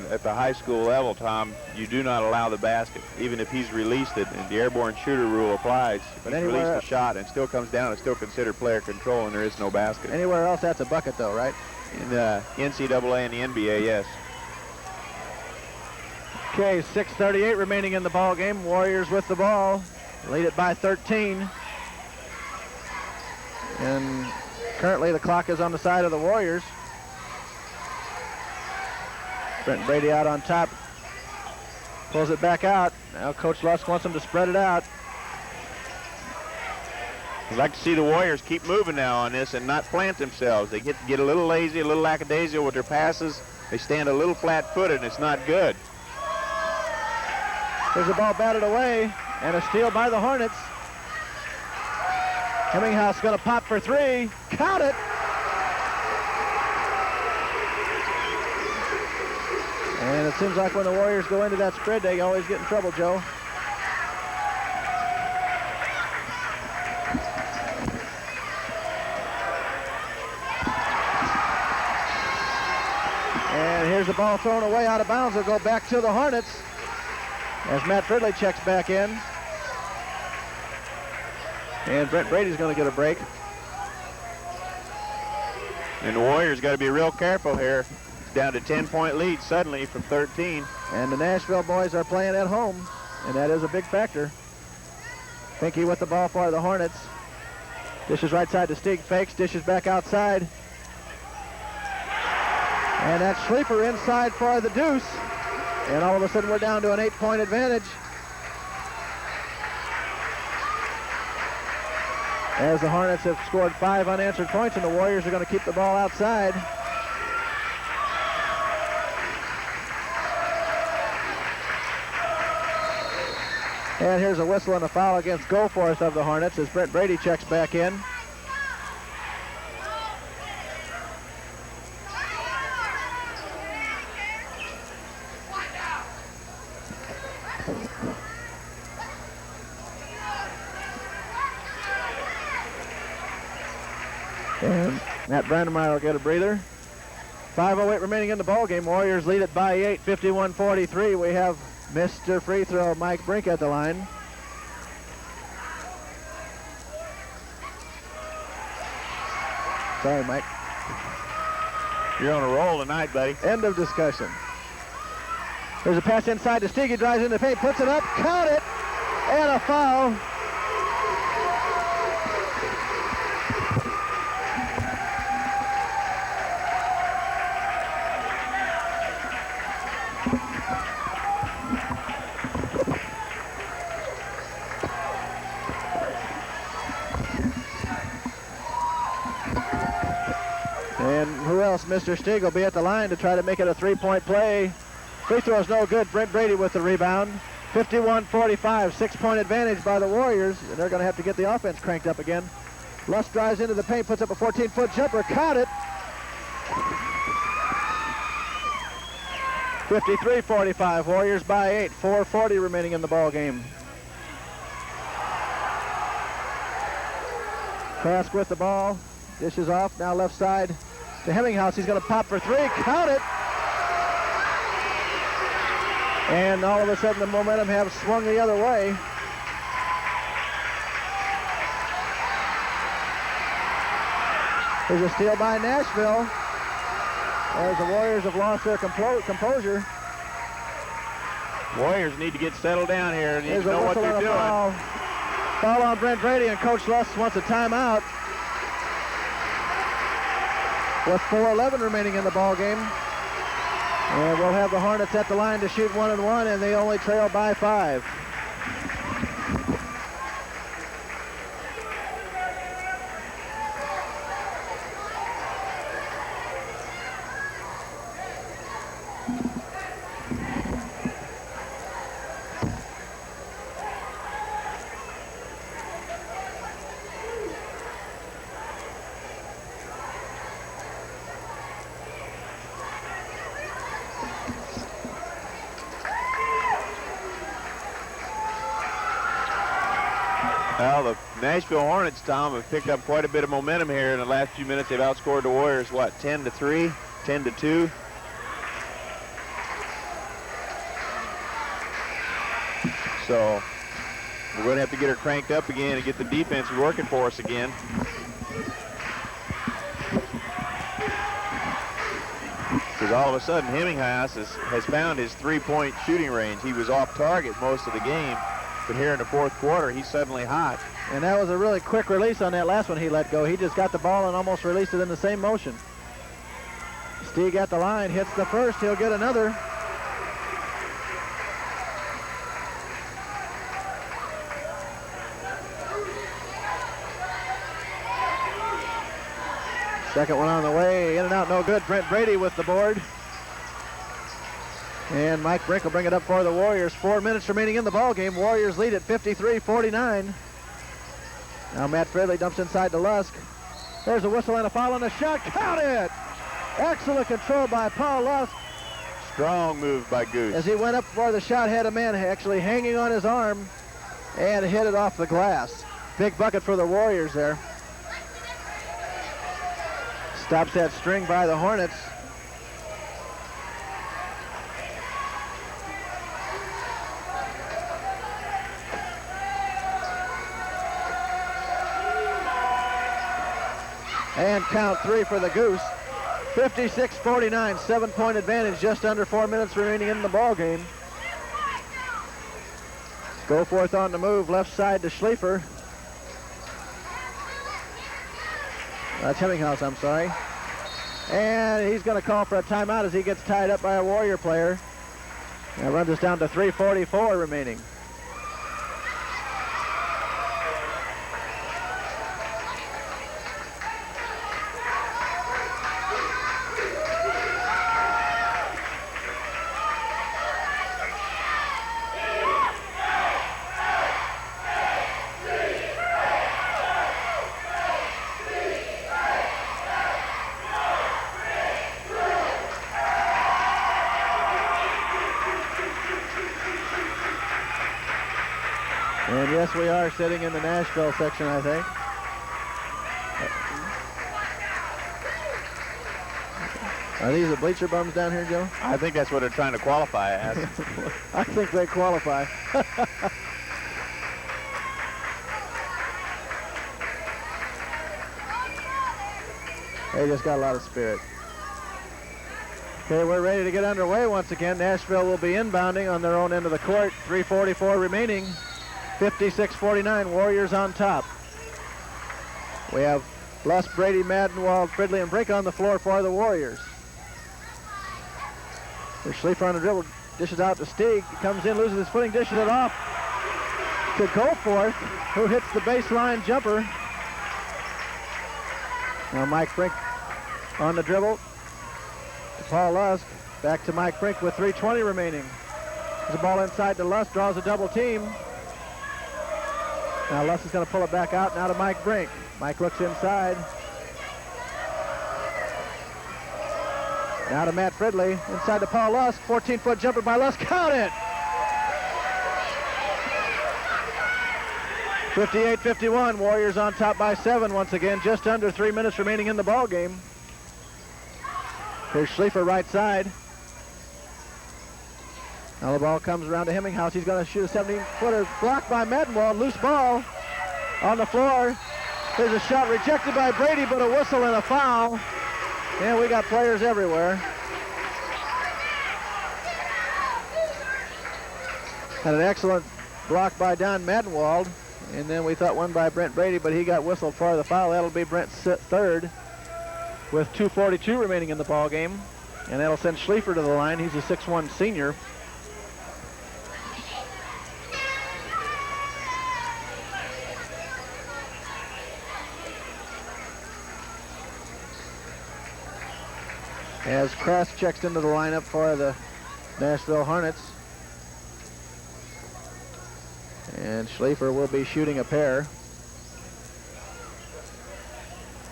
at the high school level, Tom, you do not allow the basket, even if he's released it, and the airborne shooter rule applies. But he's released the shot and still comes down, it's still considered player control, and there is no basket. Anywhere else, that's a bucket, though, right? In the NCAA and the NBA, yes. Okay, 6:38 remaining in the ball game. Warriors with the ball, lead it by 13. And currently the clock is on the side of the Warriors. Brent Brede out on top, pulls it back out. Now Coach Lusk wants him to spread it out. I'd like to see the Warriors keep moving now on this and not plant themselves. They get a little lazy, a little lackadaisical with their passes. They stand a little flat-footed, and it's not good. There's a ball batted away, and a steal by the Hornets. Hemminghouse going to pop for 3. Count it! And it seems like when the Warriors go into that spread, they always get in trouble, Joe. And here's the ball thrown away out of bounds. It'll go back to the Hornets as Matt Fridley checks back in. And Brent Brady's going to get a break. And the Warriors got to be real careful here. Down to 10-point lead suddenly from 13. And the Nashville boys are playing at home, and that is a big factor. Finke with the ball for the Hornets. Dishes right side to Stieg, fakes, dishes back outside. And that's Schleifer inside for the deuce. And all of a sudden we're down to an 8-point advantage. As the Hornets have scored 5 unanswered points, and the Warriors are going to keep the ball outside. And here's a whistle and a foul against Goforth of the Hornets as Brent Brede checks back in. And Matt Brandmeyer will get a breather. 5:08 remaining in the ball game. Warriors lead it by 8, 51-43. We have Mr. Free Throw Mike Brink at the line. Sorry, Mike. You're on a roll tonight, buddy. End of discussion. There's a pass inside to Stieg. He drives into the paint, puts it up, count it, and a foul. And who else? Mr. Stieg will be at the line to try to make it a 3-point play. Free throw is no good. Brent Brede with the rebound. 51-45, 6-point advantage by the Warriors. And they're going to have to get the offense cranked up again. Lusk drives into the paint, puts up a 14-foot jumper, caught it. 53-45, Warriors by 8, 4:40 remaining in the ball game. Trask with the ball, dishes off, now left side to Hemminghouse. He's going to pop for 3, count it. And all of a sudden the momentum has swung the other way. There's a steal by Nashville, as the Warriors have lost their composure. Warriors need to get settled down here and There's know what they're doing. Foul on Brent Brede, and Coach Lusk wants a timeout. With 4:11 remaining in the ball game. And we'll have the Hornets at the line to shoot 1-1, and they only trail by 5. Well, the Nashville Hornets, Tom, have picked up quite a bit of momentum here in the last few minutes. They've outscored the Warriors, what, 10-3, 10-2? So we're going to have to get her cranked up again and get the defense working for us again. Because all of a sudden, Heminghouse has found his 3-point shooting range. He was off target most of the game. But here in the fourth quarter, he's suddenly hot. And that was a really quick release on that last one he let go. He just got the ball and almost released it in the same motion. Stieg at the line, hits the first, he'll get another. Second one on the way, in and out, no good. Brent Brede with the board. And Mike Brink will bring it up for the Warriors. 4 minutes remaining in the ball game. Warriors lead at 53-49. Now Matt Fridley dumps inside to Lusk. There's a whistle and a foul and a shot. Count it! Excellent control by Paul Lusk. Strong move by Goose. As he went up for the shot, had a man actually hanging on his arm and hit it off the glass. Big bucket for the Warriors there. Stops that string by the Hornets. And count 3 for the Goose. 56-49, 7-point advantage, just under 4 minutes remaining in the ball game. Goforth on the move, left side to Schleifer. That's Hemminghouse, I'm sorry. And he's going to call for a timeout as he gets tied up by a Warrior player. That runs us down to 3:44 remaining. And yes, we are sitting in the Nashville section, I think. Are these the bleacher bums down here, Joe? I think that's what they're trying to qualify as. I think they qualify. They just got a lot of spirit. Okay, we're ready to get underway once again. Nashville will be inbounding on their own end of the court. 3:44 remaining. 56-49, Warriors on top. We have Lusk, Brede, Madenwald, Fridley, and Brink on the floor for the Warriors. There's Schleifer on the dribble, dishes out to Stieg. He comes in, loses his footing, dishes it off to Goforth, who hits the baseline jumper. Now Mike Brink on the dribble to Paul Lusk. Back to Mike Brink with 3:20 remaining. There's a ball inside to Lusk, draws a double team. Now Lusk is going to pull it back out, now to Mike Brink. Mike looks inside. Now to Matt Fridley, inside to Paul Lusk. 14-foot jumper by Lusk, count it! 58-51, Warriors on top by 7 once again, just under 3 minutes remaining in the ball game. Here's Schleifer right side. Now the ball comes around to Hemminghouse. He's going to shoot a 17-footer, blocked by Madenwald. Loose ball on the floor. There's a shot rejected by Brede, but a whistle and a foul. And we got players everywhere. Had an excellent block by Don Madenwald. And then we thought one by Brent Brede, but he got whistled for the foul. That'll be Brent's third with 2:42 remaining in the ball game. And that'll send Schleifer to the line. He's a 6'1" senior. As Krass checks into the lineup for the Nashville Hornets. And Schleifer will be shooting a pair.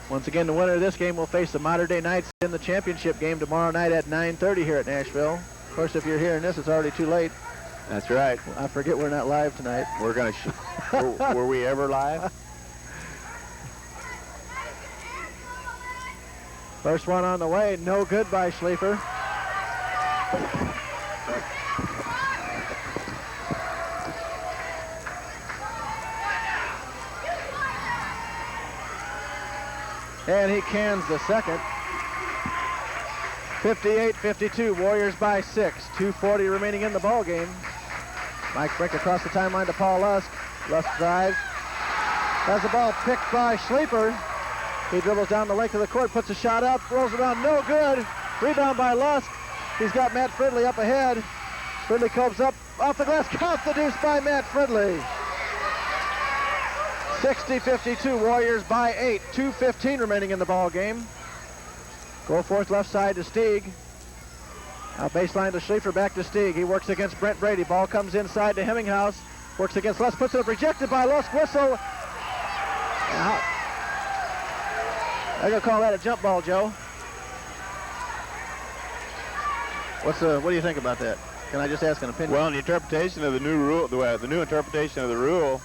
Once again, the winner of this game will face the Mater Dei Knights in the championship game tomorrow night at 9:30 here at Nashville. Of course, if you're hearing this, it's already too late. That's right. I forget we're not live tonight. We're going to were we ever live? First one on the way, no good by Schleifer. And he cans the second. 58-52, Warriors by 6. 2:40 remaining in the ball game. Mike Brink across the timeline to Paul Lusk. Lusk drives. Has the ball picked by Schleifer. He dribbles down the length of the court, puts a shot up, rolls around, no good. Rebound by Lusk. He's got Matt Fridley up ahead. Fridley comes up off the glass, counts the deuce by Matt Fridley. 60-52, Warriors by 8. 2:15 remaining in the ball game. Goforth left side to Stieg. Now baseline to Schleifer, back to Stieg. He works against Brent Brede. Ball comes inside to Hemminghouse. Works against Lusk, puts it up, rejected by Lusk. Whistle. Out. I'm gonna call that a jump ball, Joe. What do you think about that? Can I just ask an opinion? Well, in the interpretation of the new rule, the new interpretation of the rule,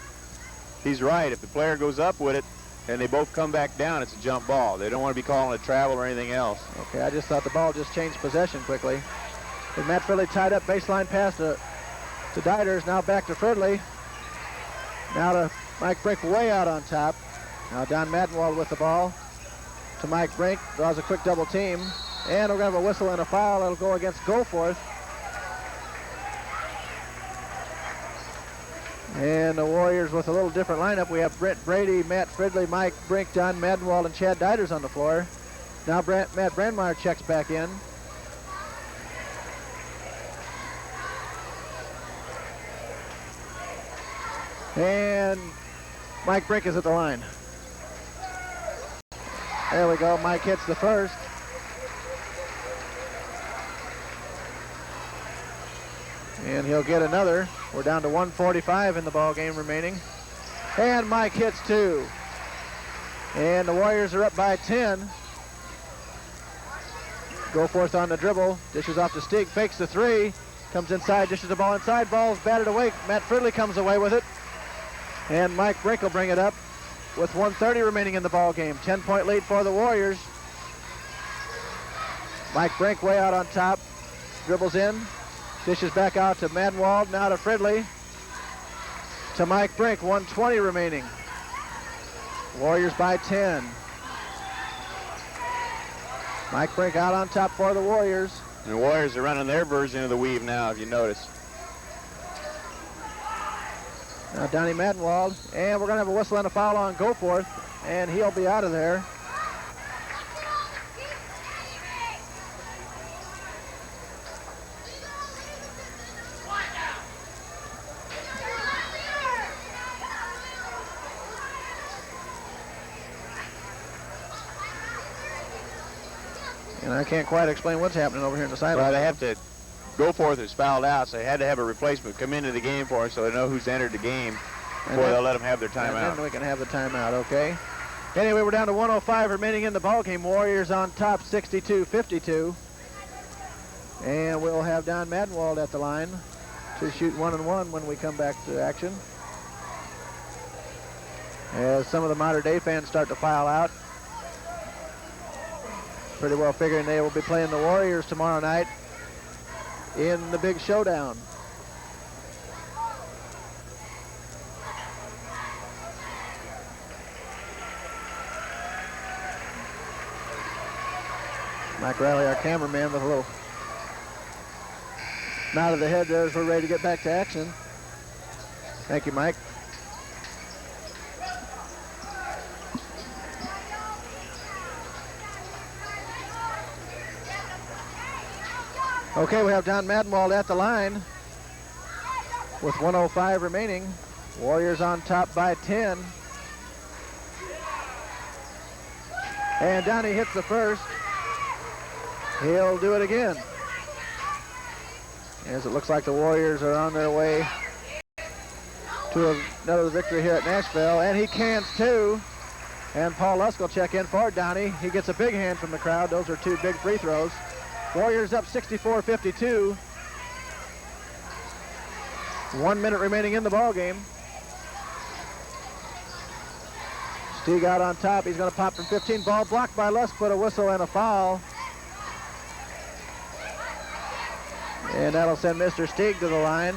he's right. If the player goes up with it and they both come back down, it's a jump ball. They don't want to be calling it travel or anything else. Okay, I just thought the ball just changed possession quickly. With Matt Fridley tied up, baseline pass to Deiters. Now back to Fridley. Now to Mike Brink way out on top. Now Don Madenwald with the ball to Mike Brink. Draws a quick double team. And we're going to have a whistle and a foul. That'll go against Goforth. And the Warriors with a little different lineup. We have Brent Brede, Matt Fridley, Mike Brink, Don Madenwald, and Chad Deiters on the floor. Now Matt Brandmeyer checks back in. And Mike Brink is at the line. There we go. Mike hits the first. And he'll get another. We're down to 1:45 in the ball game remaining. And Mike hits two. And the Warriors are up by 10. Goforth on the dribble. Dishes off to Stieg. Fakes the three. Comes inside. Dishes the ball inside. Ball's batted away. Matt Fridley comes away with it. And Mike Brink will bring it up with 1:30 remaining in the ball game. 10-point lead for the Warriors. Mike Brink way out on top. Dribbles in. Dishes back out to Madenwald. Now to Fridley. To Mike Brink. 1:20 remaining. Warriors by 10. Mike Brink out on top for the Warriors. And the Warriors are running their version of the weave now, if you notice. Now Donnie Madenwald, and we're going to have a whistle and a foul on Goforth, and he'll be out of there. And I can't quite explain what's happening over here in the sideline. Well, they have to, Goforth is fouled out, so they had to have a replacement come into the game for us so they know who's entered the game before they'll let them have their timeout. And then we can have the timeout, okay? Anyway, we're down to 1:05 remaining in the ball game. Warriors on top, 62-52. And we'll have Don Madenwald at the line to shoot 1-1 when we come back to action. As some of the Mater Dei fans start to file out. Pretty well figuring they will be playing the Warriors tomorrow night in the big showdown. Mike Riley, our cameraman, with a little nod of the head there as we're ready to get back to action. Thank you, Mike. Okay, we have Don Madenwald at the line with 1:05 remaining. Warriors on top by 10. And Donnie hits the first. He'll do it again. As it looks like the Warriors are on their way to another victory here at Nashville. And he cans two. And Paul Lusk will check in for Donnie. He gets a big hand from the crowd. Those are two big free throws. Warriors up 64-52. 1 minute remaining in the ball game. Stieg out on top. He's going to pop from 15. Ball blocked by Lusk, but a whistle and a foul. And that'll send Mr. Stieg to the line.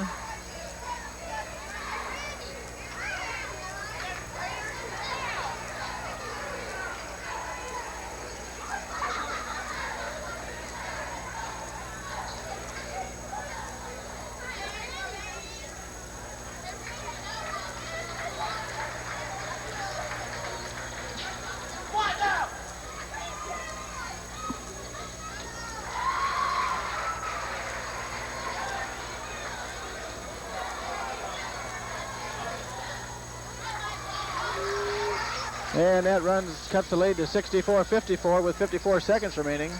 And that cuts the lead to 64-54 with 54 seconds remaining.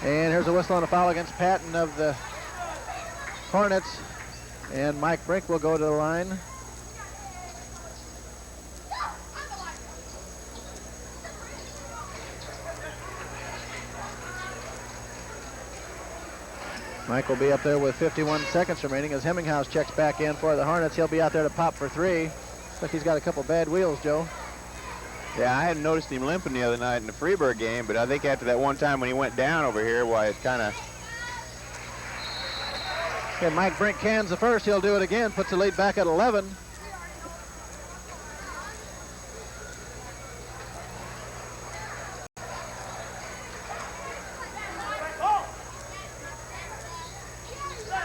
And here's a whistle and a foul against Patton of the Hornets. And Mike Brink will go to the line. Mike will be up there with 51 seconds remaining as Hemminghaus checks back in for the Hornets. He'll be out there to pop for three. Looks like he's got a couple bad wheels, Joe. Yeah, I hadn't noticed him limping the other night in the Freeburg game, but I think after that one time when he went down over here, why it kind of... And Mike Brink cans the first. He'll do it again. Puts the lead back at 11.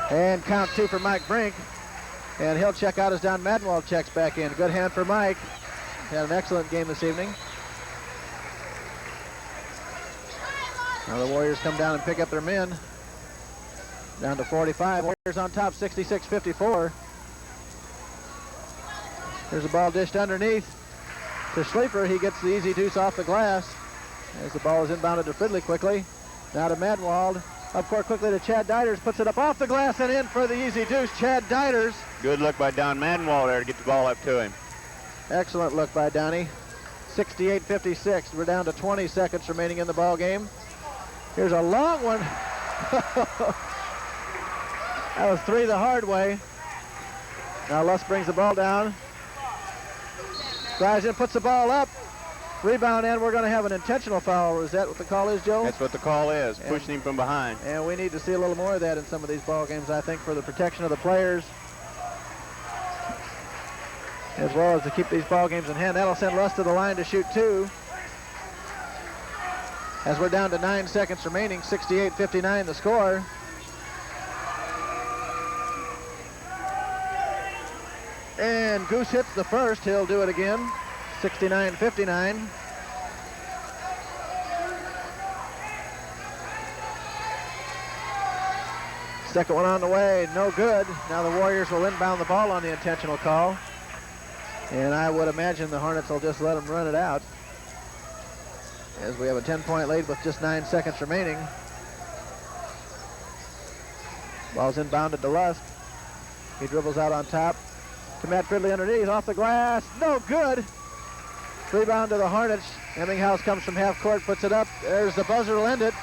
And count two for Mike Brink. And he'll check out as Don Madenwald checks back in. Good hand for Mike. Had an excellent game this evening. Now the Warriors come down and pick up their men. Down to 45. Warriors on top, 66-54. Here's the ball dished underneath to Sleeper. He gets the easy deuce off the glass as the ball is inbounded to Fridley quickly. Now to Madenwald. Up court quickly to Chad Deiters. Puts it up off the glass and in for the easy deuce. Chad Deiters. Good look by Don Madenwald there to get the ball up to him. Excellent look by Donnie. 68-56. We're down to 20 seconds remaining in the ball game. Here's a long one. That was 3 the hard way. Now Lusk brings the ball down. Drives in, puts the ball up. Rebound, and we're going to have an intentional foul. Is that what the call is, Joe? That's what the call is, pushing him from behind. And we need to see a little more of that in some of these ball games, I think, for the protection of the players, as well as to keep these ball games in hand. That'll send Lusk to the line to shoot 2. As we're down to 9 seconds remaining, 68-59 the score. And Goose hits the first. He'll do it again. 69-59. Second one on the way, no good. Now the Warriors will inbound the ball on the intentional call. And I would imagine the Hornets will just let them run it out, as we have a 10-point lead with just 9 seconds remaining. Ball's inbounded to Lusk. He dribbles out on top to Matt Fridley underneath, off the glass, no good. Rebound to the Hornets. Emminghaus comes from half court, puts it up. There's the buzzer will end it.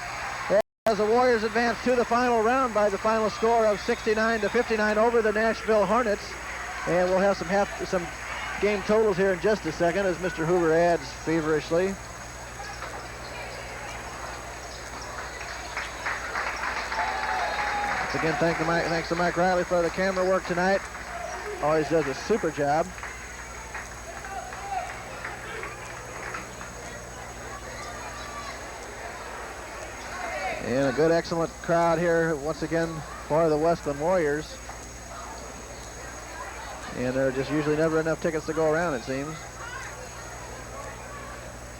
As the Warriors advance to the final round by the final score of 69-59 over the Nashville Hornets. And we'll have some game totals here in just a second as Mr. Hoover adds feverishly. Once again, thanks to Mike Riley for the camera work tonight. Always does a super job. And a good, excellent crowd here once again for the Wesclin Warriors. And there are just usually never enough tickets to go around, it seems.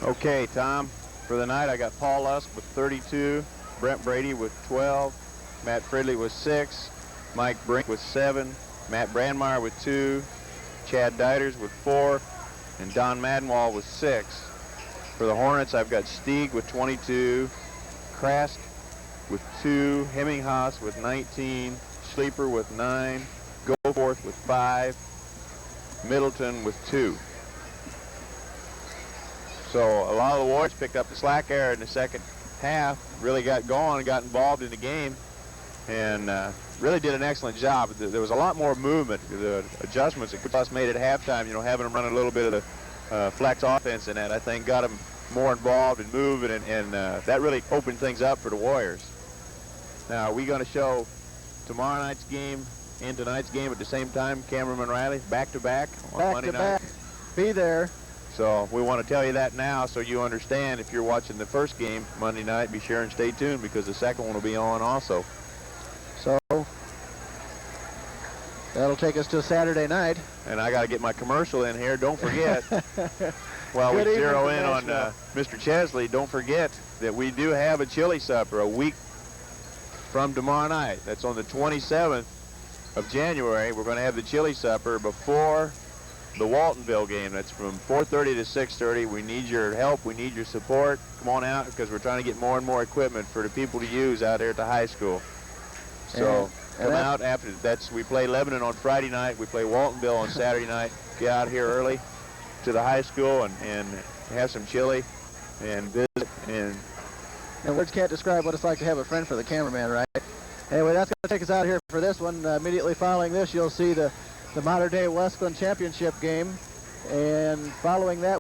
Okay, Tom, for the night I got Paul Lusk with 32, Brent Brede with 12, Matt Fridley with 6, Mike Brink with 7, Matt Brandmeyer with 2, Chad Deiters with 4, and Don Madenwald with 6. For the Hornets, I've got Stieg with 22, Krast with 2, Hemminghaus with 19, Sleeper with 9, Goforth with 5, Middleton with 2. So a lot of the Warriors picked up the slack there in the second half, really got going, got involved in the game, and really did an excellent job. There was a lot more movement. The adjustments that Coach made at halftime, you know, having them run a little bit of the flex offense in that, I think got them more involved and moving, and that really opened things up for the Warriors. Now, are we going to show tomorrow night's game and tonight's game at the same time, Cameraman Riley, back-to-back on Monday night? Be there. So we want to tell you that now so you understand. If you're watching the first game Monday night, be sure and stay tuned because the second one will be on also. So that'll take us to Saturday night. And I got to get my commercial in here. Don't forget, while we zero in on Mr. Chesley, don't forget that we do have a chili supper a week from tomorrow night. That's on the 27th of January. We're going to have the chili supper before the Waltonville game. That's from 4:30 to 6:30. We need your help. We need your support. Come on out because we're trying to get more and more equipment for the people to use out there at the high school. So come out after that's. We play Lebanon on Friday night. We play Waltonville on Saturday night. Get out here early to the high school and have some chili and visit. And words can't describe what it's like to have a friend for the cameraman, right? Anyway, that's going to take us out here for this one. Immediately following this, you'll see the modern-day Wesclin championship game. And following that,